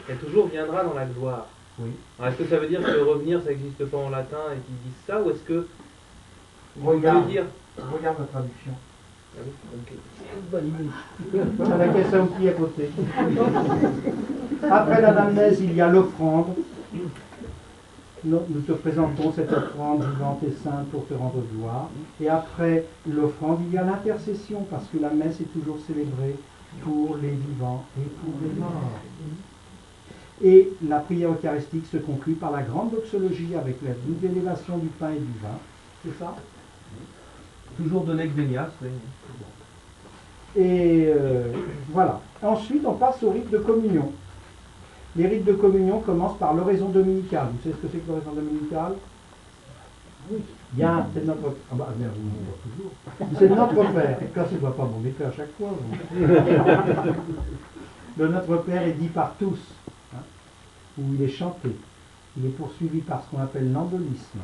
Elle toujours viendra dans la gloire. Oui. Alors, est-ce que ça veut dire que revenir, ça n'existe pas en latin et qu'ils disent ça, ou est-ce que Regarde, veut dire regarde la traduction. Ah oui, À la caisse à outils à côté. Après l'anamnèse, il y a l'offrande. Nous te présentons cette offrande vivante et sainte pour te rendre gloire. Et après l'offrande, il y a l'intercession, parce que la messe est toujours célébrée pour les vivants et pour les morts. Et la prière eucharistique se conclut par la grande doxologie avec la double élévation du pain et du vin. C'est ça? toujours donné que Vénias, oui. Et voilà. Ensuite, on passe au rite de communion. Les rites de communion commencent par l'oraison dominicale. Vous savez ce que c'est que l'oraison dominicale? Oui. Bien, c'est notre... Ah bah, bien, vous me voyez toujours. C'est notre Père. Quand je ne vois pas mon épée à chaque fois. Le Notre Père est dit par tous, hein, où il est chanté. Il est poursuivi par ce qu'on appelle l'embolisme.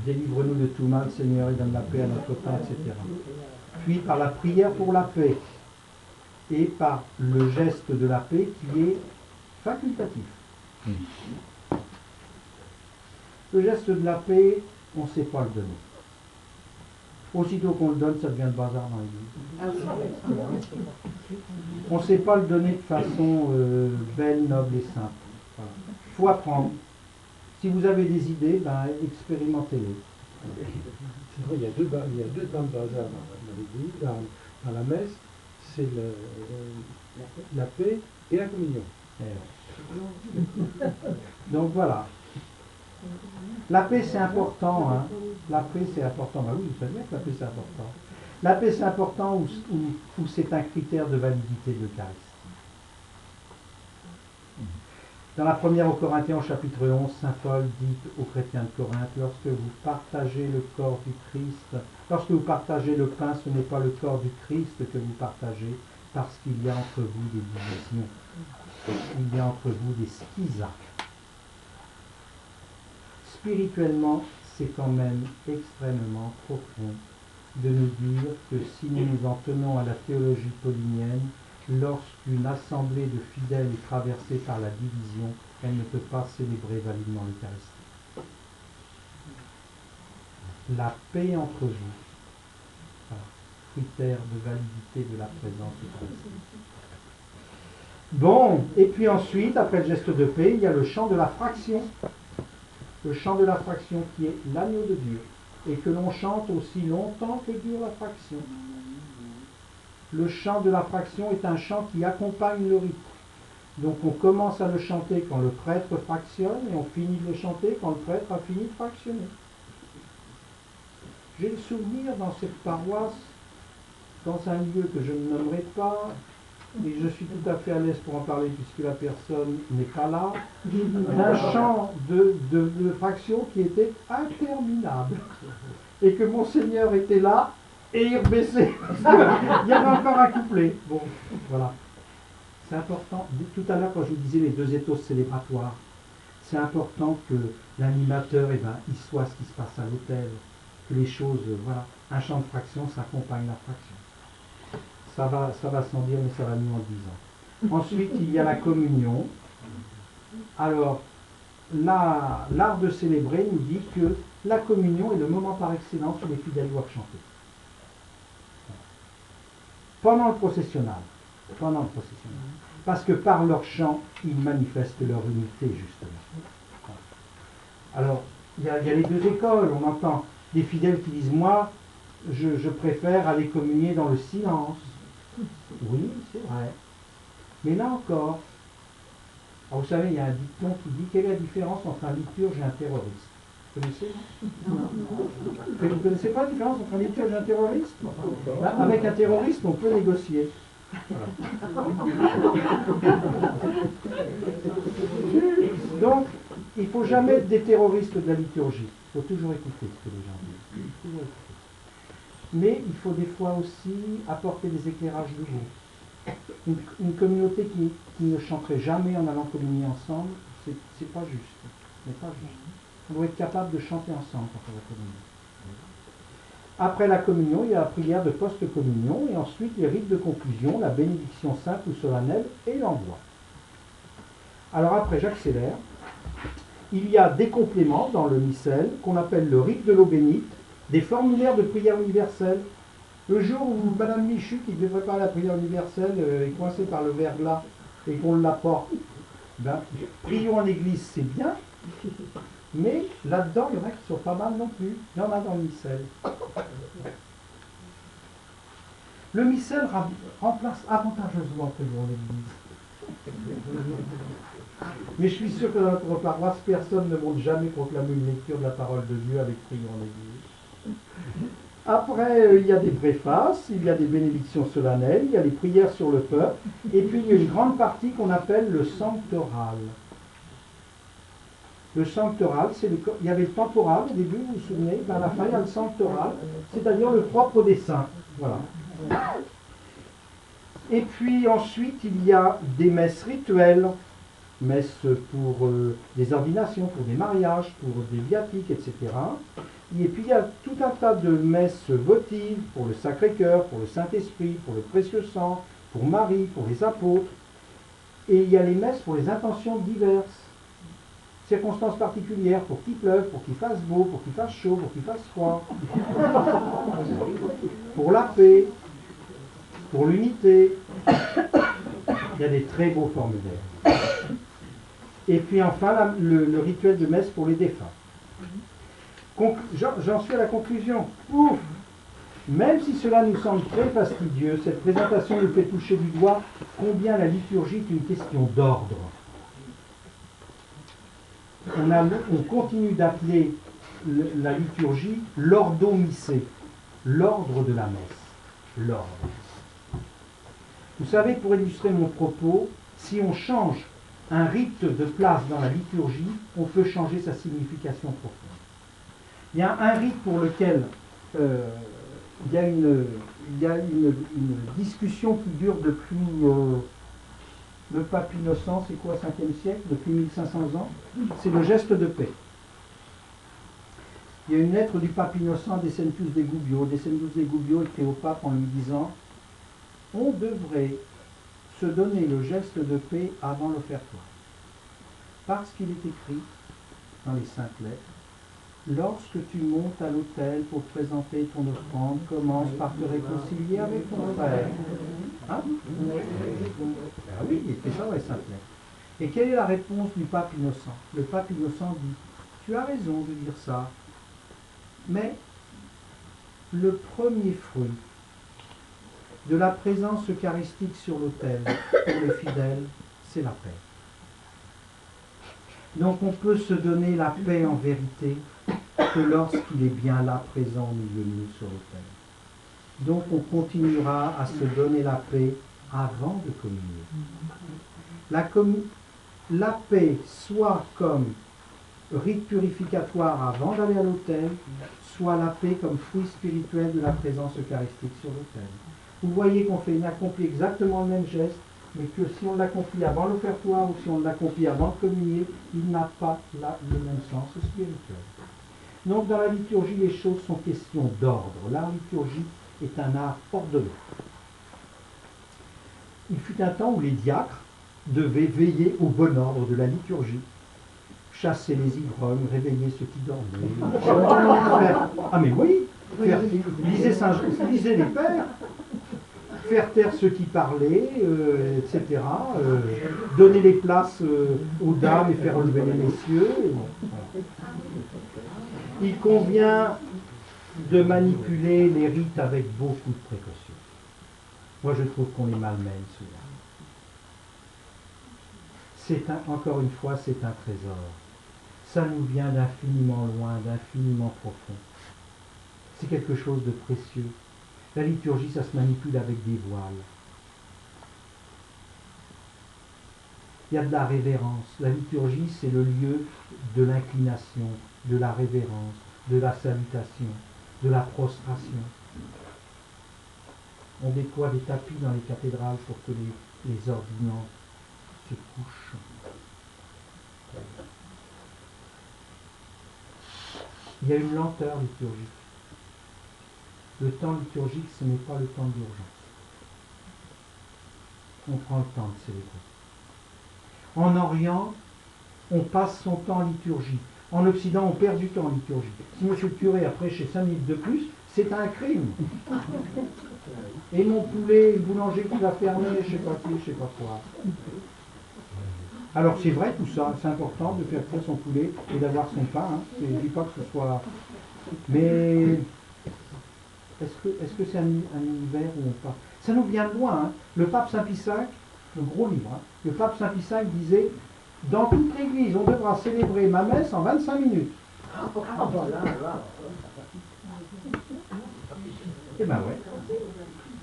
Délivre-nous de tout mal, Seigneur, et donne la paix à notre pain, etc. Puis par la prière pour la paix. Et par le geste de la paix qui est facultatif. Le geste de la paix, on ne sait pas le donner. Aussitôt qu'on le donne, ça devient le bazar dans l'église. On ne sait pas le donner de façon belle, noble et simple. Voilà. Il faut apprendre. Si vous avez des idées, ben, expérimentez-les. C'est vrai, il y a deux temps de bazar dans l'église, dans la messe, c'est la paix et la communion. Donc voilà. La paix, c'est important. Hein. La paix, c'est important. Bah oui, vous savez bien que la paix, c'est important. La paix, c'est important où c'est un critère de validité de l'Eucharistie. Dans la première aux Corinthiens, au chapitre 11, saint Paul dit aux chrétiens de Corinthe, lorsque vous partagez le corps du Christ, lorsque vous partagez le pain, ce n'est pas le corps du Christ que vous partagez, parce qu'il y a entre vous des divisions. Il y a entre vous des schisas. Spirituellement, c'est quand même extrêmement profond de nous dire que si nous nous en tenons à la théologie paulinienne, lorsqu'une assemblée de fidèles est traversée par la division, elle ne peut pas célébrer validement l'Eucharistie. La paix entre vous, voilà, critère de validité de la présence eucharistique. Bon, et puis ensuite, après le geste de paix, il y a le chant de la fraction. Le chant de la fraction qui est l'agneau de Dieu, et que l'on chante aussi longtemps que dure la fraction. Le chant de la fraction est un chant qui accompagne le rite. Donc on commence à le chanter quand le prêtre fractionne, et on finit de le chanter quand le prêtre a fini de fractionner. J'ai le souvenir dans cette paroisse, dans un lieu que je ne nommerai pas, et je suis tout à fait à l'aise pour en parler puisque la personne n'est pas là, d'un chant de fraction qui était interminable. Et que Monseigneur était là, et il rebaissait. Il y avait encore un couplet. Bon, voilà. C'est important. Tout à l'heure, quand je vous disais les deux éthos célébratoires, c'est important que l'animateur, il soit ce qui se passe à l'autel. Que les choses, voilà. Un chant de fraction, ça accompagne la fraction. Ça va sans dire, mais ça va mieux en disant. Ensuite, il y a la communion. Alors, l'art de célébrer nous dit que la communion est le moment par excellence où les fidèles doivent chanter. Pendant le processionnal. Parce que par leur chant, ils manifestent leur unité, justement. Alors, il y a les deux écoles. On entend des fidèles qui disent, moi, je préfère aller communier dans le silence. Oui, c'est vrai. Mais là encore, alors vous savez, il y a un dicton qui dit quelle est la différence entre un liturge et un terroriste. Vous connaissez? Vous ne connaissez pas la différence entre un liturge et un terroriste? Là, avec un terroriste, on peut négocier. Voilà. Donc, il ne faut jamais être des terroristes de la liturgie. Il faut toujours écouter ce que les gens disent. Toujours écouter. Mais il faut des fois aussi apporter des éclairages nouveaux. Une communauté qui ne chanterait jamais en allant communier ensemble, c'est pas juste. C'est pas juste. On doit être capable de chanter ensemble quand on va communier. Après la communion, il y a la prière de post-communion et ensuite les rites de conclusion, la bénédiction sainte ou solennelle et l'envoi. Alors après, j'accélère. Il y a des compléments dans le missel qu'on appelle le rite de l'eau bénite, des formulaires de prière universelle. Le jour où Madame Michu, qui devait préparer la prière universelle, est coincée par le verglas et qu'on l'apporte, prions en église, c'est bien, mais là-dedans, il y en a qui sont pas mal non plus. Il y en a dans le missel. Le missel remplace avantageusement le prions en église. Mais je suis sûr que dans notre paroisse, personne ne monte jamais proclamer une lecture de la parole de Dieu avec prions en église. Après, il y a des préfaces, il y a des bénédictions solennelles, il y a les prières sur le peuple, et puis il y a une grande partie qu'on appelle le sanctoral. Le sanctoral, il y avait le temporal au début, vous vous souvenez, à la fin il y a le sanctoral, c'est-à-dire le propre des saints. Voilà. Et puis ensuite, il y a des messes rituelles, messes pour des ordinations, pour des mariages, pour des viatiques, etc. Et puis il y a tout un tas de messes votives pour le Sacré-Cœur, pour le Saint-Esprit, pour le Précieux Sang, pour Marie, pour les apôtres. Et il y a les messes pour les intentions diverses, circonstances particulières, pour qu'il pleuve, pour qu'il fasse beau, pour qu'il fasse chaud, pour qu'il fasse froid, pour la paix, pour l'unité. Il y a des très beaux formulaires. Et puis enfin, le rituel de messe pour les défunts. J'en suis à la conclusion. Ouf! Même si cela nous semble très fastidieux, cette présentation nous fait toucher du doigt combien la liturgie est une question d'ordre. on continue d'appeler la liturgie l'ordomissée, l'ordre de la messe. L'ordre. Vous savez, pour illustrer mon propos, si on change un rite de place dans la liturgie, on peut changer sa signification profonde. Il y a un rite pour lequel il y a une discussion qui dure depuis le pape Innocent, c'est quoi, 5e siècle, depuis 1500 ans, c'est le geste de paix. Il y a une lettre du pape Innocent Decentius de Gubbio. Decentius de Gubbio écrit au pape en lui disant « On devrait se donner le geste de paix avant l'offertoire. » Parce qu'il est écrit dans les Saintes Lettres, lorsque tu montes à l'autel pour présenter ton offrande, commence par te réconcilier avec ton frère. Hein? Ah oui, il écrit ça dans les Saintes Lettres. Et quelle est la réponse du pape Innocent? Le pape Innocent dit, tu as raison de dire ça, mais le premier fruit de la présence eucharistique sur l'autel pour les fidèles, c'est la paix. Donc on peut se donner la paix en vérité que lorsqu'il est bien là, présent au milieu de nous sur l'autel. Donc on continuera à se donner la paix avant de communier. La paix, soit comme rite purificatoire avant d'aller à l'autel, soit la paix comme fruit spirituel de la présence eucharistique sur l'autel. Vous voyez qu'on accomplit exactement le même geste, mais que si on l'accomplit avant l'offertoire ou si on l'accomplit avant de communier, il n'a pas là le même sens spirituel. Donc dans la liturgie, les choses sont question d'ordre. La liturgie est un art ordonné. Il fut un temps où les diacres devaient veiller au bon ordre de la liturgie, chasser les ivrognes, réveiller ceux qui dormaient. Ah mais oui, lisez les pères, faire taire ceux qui parlaient, etc. Donner les places aux dames et faire relever les messieurs. Voilà. Il convient de manipuler les rites avec beaucoup de précautions. Moi, je trouve qu'on les malmène souvent. Encore une fois, c'est un trésor. Ça nous vient d'infiniment loin, d'infiniment profond. C'est quelque chose de précieux. La liturgie, ça se manipule avec des voiles. Il y a de la révérence. La liturgie, c'est le lieu de l'inclination, de la révérence, de la salutation, de la prostration. On déploie des tapis dans les cathédrales pour que les ordinants se couchent. Il y a une lenteur liturgique. Le temps liturgique, ce n'est pas le temps d'urgence. On prend le temps de célébrer. En Orient, on passe son temps en liturgie. En Occident, on perd du temps en liturgie. Si M. le curé a prêché 5 minutes de plus, c'est un crime. Et mon poulet, le boulanger qui va fermer, je ne sais pas qui, je ne sais pas quoi. Alors c'est vrai tout ça, c'est important de faire cuire son poulet et d'avoir son pain. Hein. Je ne dis pas que ce soit... Mais est-ce que c'est un univers où on part? Ça nous vient de loin. Hein. Le pape Saint Pie V, le gros livre, hein, le pape Saint Pie V disait « Dans toute l'église, on devra célébrer ma messe en 25 minutes. » Eh ben ouais.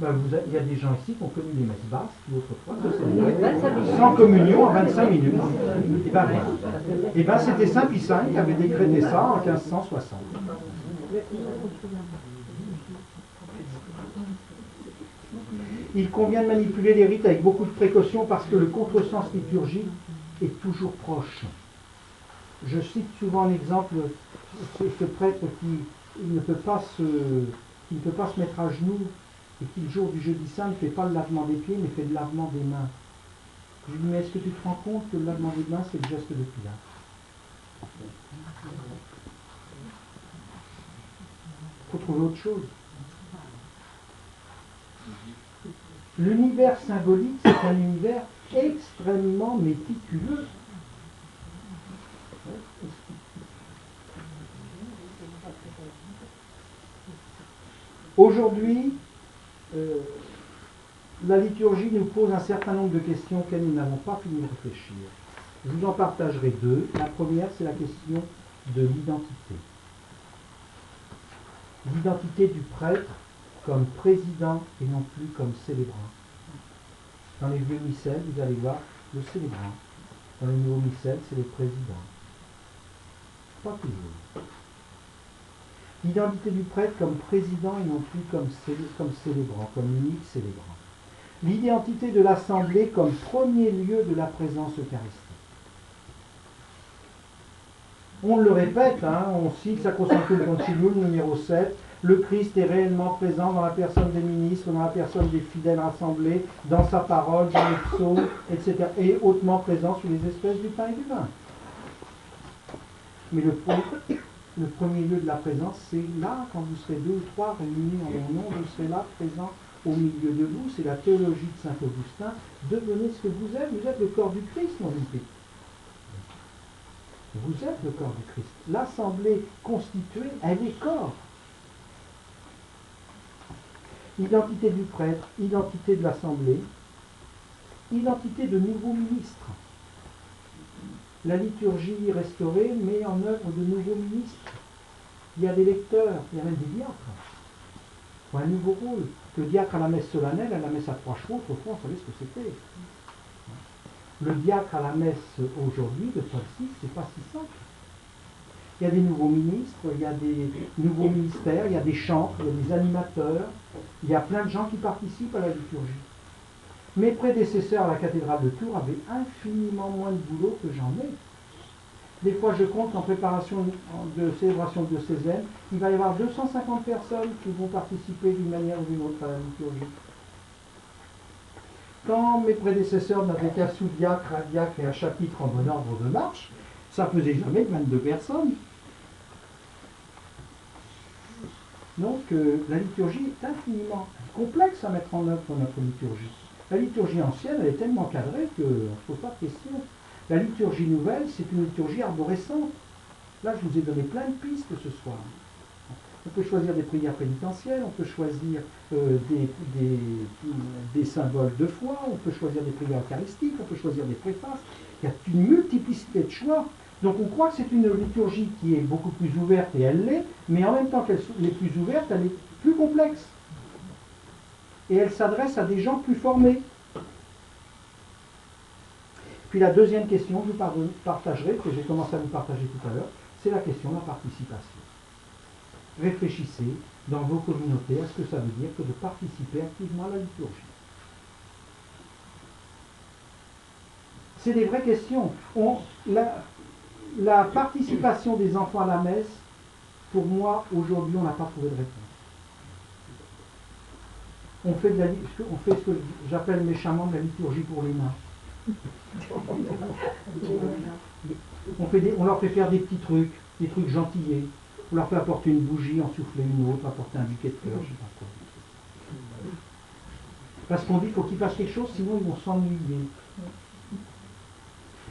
Ben il y a des gens ici qui ont connu les messes basses, qui autrefois se célébraient sans communion en 25 minutes. Et ben voilà. Et ben c'était Saint Pie V qui avait décrété ça en 1560. Il convient de manipuler les rites avec beaucoup de précaution parce que le contresens liturgique est toujours proche. Je cite souvent en exemple ce prêtre qui ne peut pas se mettre à genoux et qui le jour du jeudi saint ne fait pas le lavement des pieds mais fait le lavement des mains. Je lui dis, mais est-ce que tu te rends compte que le lavement des mains c'est le geste de Pilate? Il faut trouver autre chose. L'univers symbolique, c'est un univers extrêmement méticuleux. Aujourd'hui, la liturgie nous pose un certain nombre de questions auxquelles nous n'avons pas fini de réfléchir. Je vous en partagerai deux. La première, c'est la question de l'identité. L'identité du prêtre comme président et non plus comme célébrant. Dans les vieux missels, vous allez voir le célébrant. Dans les nouveaux missels, c'est le président. Pas toujours. L'identité du prêtre comme président et non plus comme célébrant, comme unique célébrant. L'identité de l'Assemblée comme premier lieu de la présence eucharistique. On le répète, on cite Sacrosanctum Concilium numéro 7, le Christ est réellement présent dans la personne des ministres, dans la personne des fidèles rassemblés, dans sa parole, dans les psaumes, etc. et hautement présent sur les espèces du pain et du vin. Mais le premier lieu de la présence, c'est là, quand vous serez 2 ou 3 réunis en mon nom, vous serez là, présent au milieu de vous. C'est la théologie de saint Augustin. Devenez ce que vous êtes le corps du Christ, mon ami. Vous êtes le corps du Christ. L'assemblée constituée, elle est corps. Identité du prêtre, identité de l'assemblée, identité de nouveaux ministres. La liturgie restaurée met en œuvre de nouveaux ministres. Il y a des lecteurs, il y a même des diacres. Pour un nouveau rôle. Le diacre à la messe solennelle, à la messe à 3 chevaux, autrefois on savait ce que c'était. Le diacre à la messe aujourd'hui, de Paul VI, c'est pas si simple. Il y a des nouveaux ministres, il y a des nouveaux ministères, il y a des chantres, il y a des animateurs, il y a plein de gens qui participent à la liturgie. Mes prédécesseurs à la cathédrale de Tours avaient infiniment moins de boulot que j'en ai. Des fois, je compte en préparation de célébration diocésaine, il va y avoir 250 personnes qui vont participer d'une manière ou d'une autre à la liturgie. Quand mes prédécesseurs n'avaient qu'un sous-diacre, un diacre et un chapitre en bon ordre de marche, ça faisait jamais 22 personnes. Donc, la liturgie est infiniment complexe à mettre en œuvre dans notre liturgie. La liturgie ancienne, elle est tellement cadrée qu'on ne se pose pas de questions. La liturgie nouvelle, c'est une liturgie arborescente. Là, je vous ai donné plein de pistes ce soir. On peut choisir des prières pénitentielles, on peut choisir des symboles de foi, on peut choisir des prières eucharistiques, on peut choisir des préfaces. Il y a une multiplicité de choix. Donc on croit que c'est une liturgie qui est beaucoup plus ouverte, et elle l'est, mais en même temps qu'elle est plus ouverte, elle est plus complexe. Et elle s'adresse à des gens plus formés. Puis la deuxième question que je vous partagerai, que j'ai commencé à vous partager tout à l'heure, c'est la question de la participation. Réfléchissez dans vos communautés à ce que ça veut dire que de participer activement à la liturgie. C'est des vraies questions. La participation des enfants à la messe, pour moi, aujourd'hui, on n'a pas trouvé de réponse. On fait ce que j'appelle méchamment de la liturgie pour les mains. On leur fait faire des petits trucs, des trucs gentillés. On leur fait apporter une bougie, en souffler une autre, apporter un bouquet de fleurs, je ne sais pas quoi. Parce qu'on dit qu'il faut qu'ils fassent quelque chose, sinon ils vont s'ennuyer.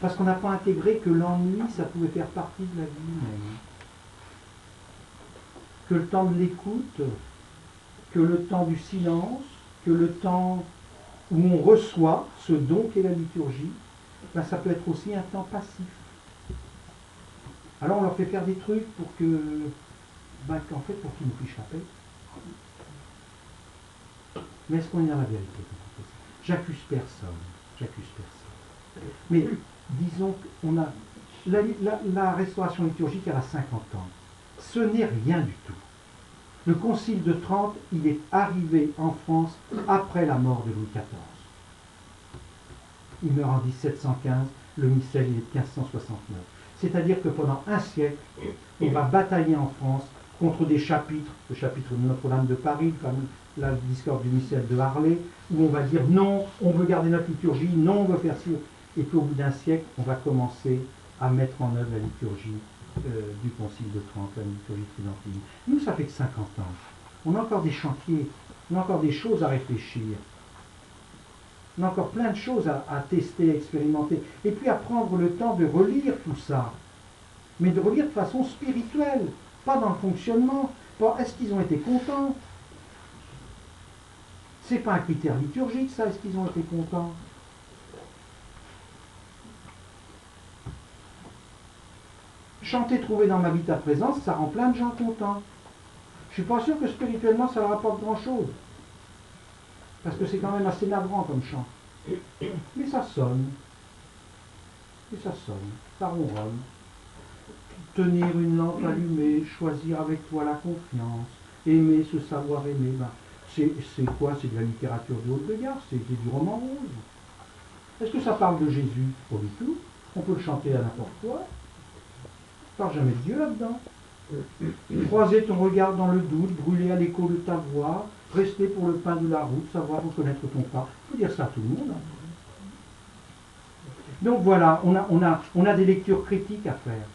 Parce qu'on n'a pas intégré que l'ennui, ça pouvait faire partie de la vie humaine. Que le temps de l'écoute, que le temps du silence, que le temps où on reçoit ce don qu'est la liturgie, ben ça peut être aussi un temps passif. Alors on leur fait faire des trucs pour que, pour qu'ils nous fichent la paix. Mais est-ce qu'on est dans la vérité quand on fait ça? J'accuse personne. Mais disons qu'on a la restauration liturgique, elle a 50 ans. Ce n'est rien du tout. Le Concile de Trente, il est arrivé en France après la mort de Louis XIV. Il meurt en 1715, le missel il est de 1569. C'est-à-dire que pendant un siècle, on va batailler en France contre des chapitres, le chapitre de Notre-Dame de Paris, la discorde du missel de Harlay, où on va dire non, on veut garder notre liturgie, non, on veut faire ci. Et puis au bout d'un siècle, on va commencer à mettre en œuvre la liturgie du Concile de Trente, la liturgie tridentine. Nous, ça fait que 50 ans. On a encore des chantiers, on a encore des choses à réfléchir. On a encore plein de choses à tester, à expérimenter. Et puis à prendre le temps de relire tout ça. Mais de relire de façon spirituelle, pas dans le fonctionnement. Est-ce qu'ils ont été contents? C'est pas un critère liturgique, ça, est-ce qu'ils ont été contents? Chanter, trouver dans ma vie ta présence, ça rend plein de gens contents. Je ne suis pas sûr que spirituellement ça leur apporte grand-chose. Parce que c'est quand même assez navrant comme chant. Mais ça sonne. Et ça sonne. Ça ronronne. Tenir une lampe allumée, choisir avec toi la confiance, aimer, se savoir aimer, ben, c'est quoi? C'est de la littérature de Haute-de-Garde, c'est du roman rose. Est-ce que ça parle de Jésus? Pas du tout. On peut le chanter à n'importe quoi. Ça parle jamais de Dieu là-dedans. Croiser ton regard dans le doute, brûler à l'écho de ta voix, rester pour le pain de la route, savoir reconnaître ton pas. Il faut dire ça à tout le monde. Hein. Donc voilà, on a des lectures critiques à faire.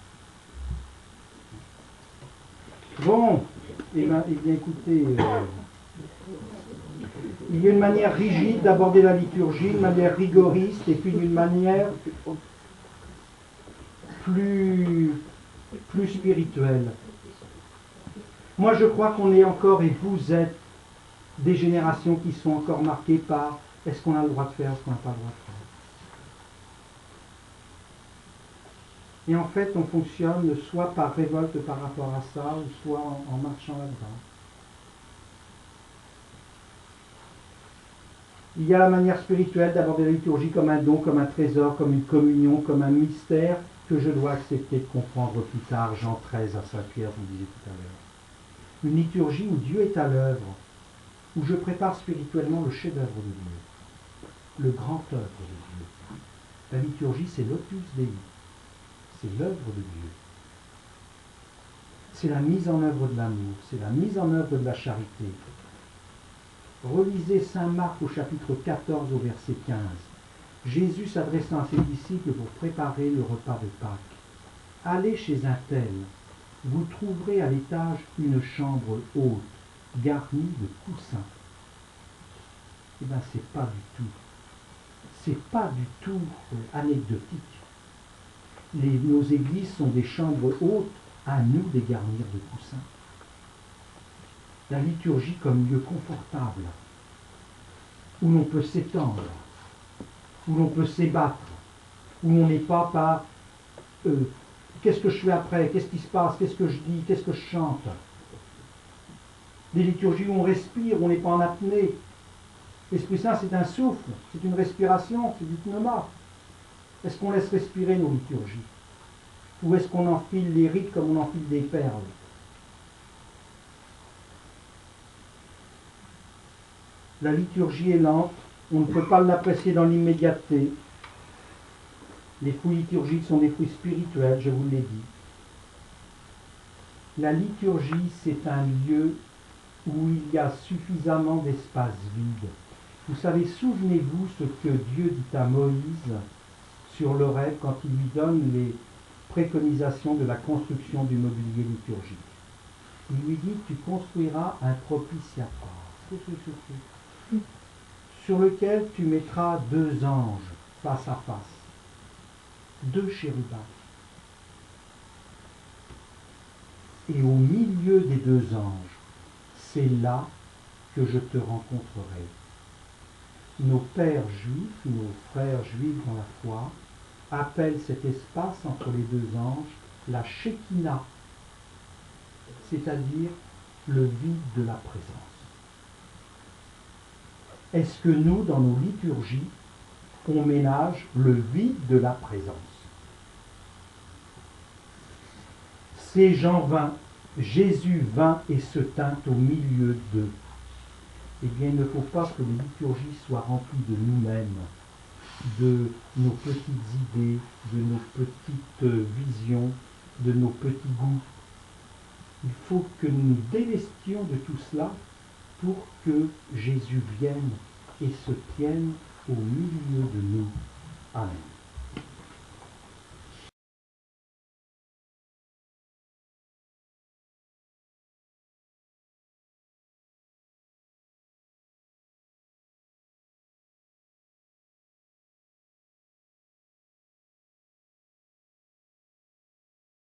Bon, eh bien écoutez, il y a une manière rigide d'aborder la liturgie, une manière rigoriste, et puis une manière plus spirituelle. Moi je crois qu'on est encore, et vous êtes, des générations qui sont encore marquées par est-ce qu'on a le droit de faire, est-ce qu'on n'a pas le droit de faire. Et en fait, on fonctionne soit par révolte par rapport à ça, ou soit en marchant là-dedans. Il y a la manière spirituelle d'aborder la liturgie comme un don, comme un trésor, comme une communion, comme un mystère que je dois accepter de comprendre plus tard. Jean 13 à Saint-Pierre, vous le disiez tout à l'heure. Une liturgie où Dieu est à l'œuvre, où je prépare spirituellement le chef-d'œuvre de Dieu, le grand œuvre de Dieu. La liturgie, c'est l'opus Dei. C'est l'œuvre de Dieu. C'est la mise en œuvre de l'amour, c'est la mise en œuvre de la charité. Relisez Saint Marc au chapitre 14 au verset 15. Jésus s'adressant à ses disciples pour préparer le repas de Pâques. Allez chez un tel, vous trouverez à l'étage une chambre haute, garnie de coussins. Eh bien, c'est pas du tout anecdotique. Nos églises sont des chambres hautes, à nous de garnir de coussins. La liturgie comme lieu confortable, où l'on peut s'étendre, où l'on peut s'ébattre, où on n'est pas par qu'est-ce que je fais après, qu'est-ce qui se passe, qu'est-ce que je dis, qu'est-ce que je chante. Des liturgies où on respire, où on n'est pas en apnée. L'Esprit Saint, c'est un souffle, c'est une respiration, c'est du pneuma. Est-ce qu'on laisse respirer nos liturgies? Ou est-ce qu'on enfile les rites comme on enfile des perles? La liturgie est lente, on ne peut pas l'apprécier dans l'immédiateté. Les fruits liturgiques sont des fruits spirituels, je vous l'ai dit. La liturgie, c'est un lieu où il y a suffisamment d'espace vide. Vous savez, souvenez-vous ce que Dieu dit à Moïse sur le rêve quand il lui donne les préconisations de la construction du mobilier liturgique. Il lui dit, tu construiras un propitiatoire sur lequel tu mettras 2 anges face à face, 2 chérubins. Et au milieu des 2 anges, c'est là que je te rencontrerai. Nos pères juifs, nos frères juifs dans la foi, appellent cet espace entre les 2 anges la Shekinah, c'est-à-dire le vide de la présence. Est-ce que nous, dans nos liturgies, on ménage le vide de la présence? C'est Jean 20, Jésus vint et se tint au milieu d'eux. Eh bien, il ne faut pas que les liturgies soient remplies de nous-mêmes, de nos petites idées, de nos petites visions, de nos petits goûts. Il faut que nous nous délestions de tout cela pour que Jésus vienne et se tienne au milieu de nous. Amen.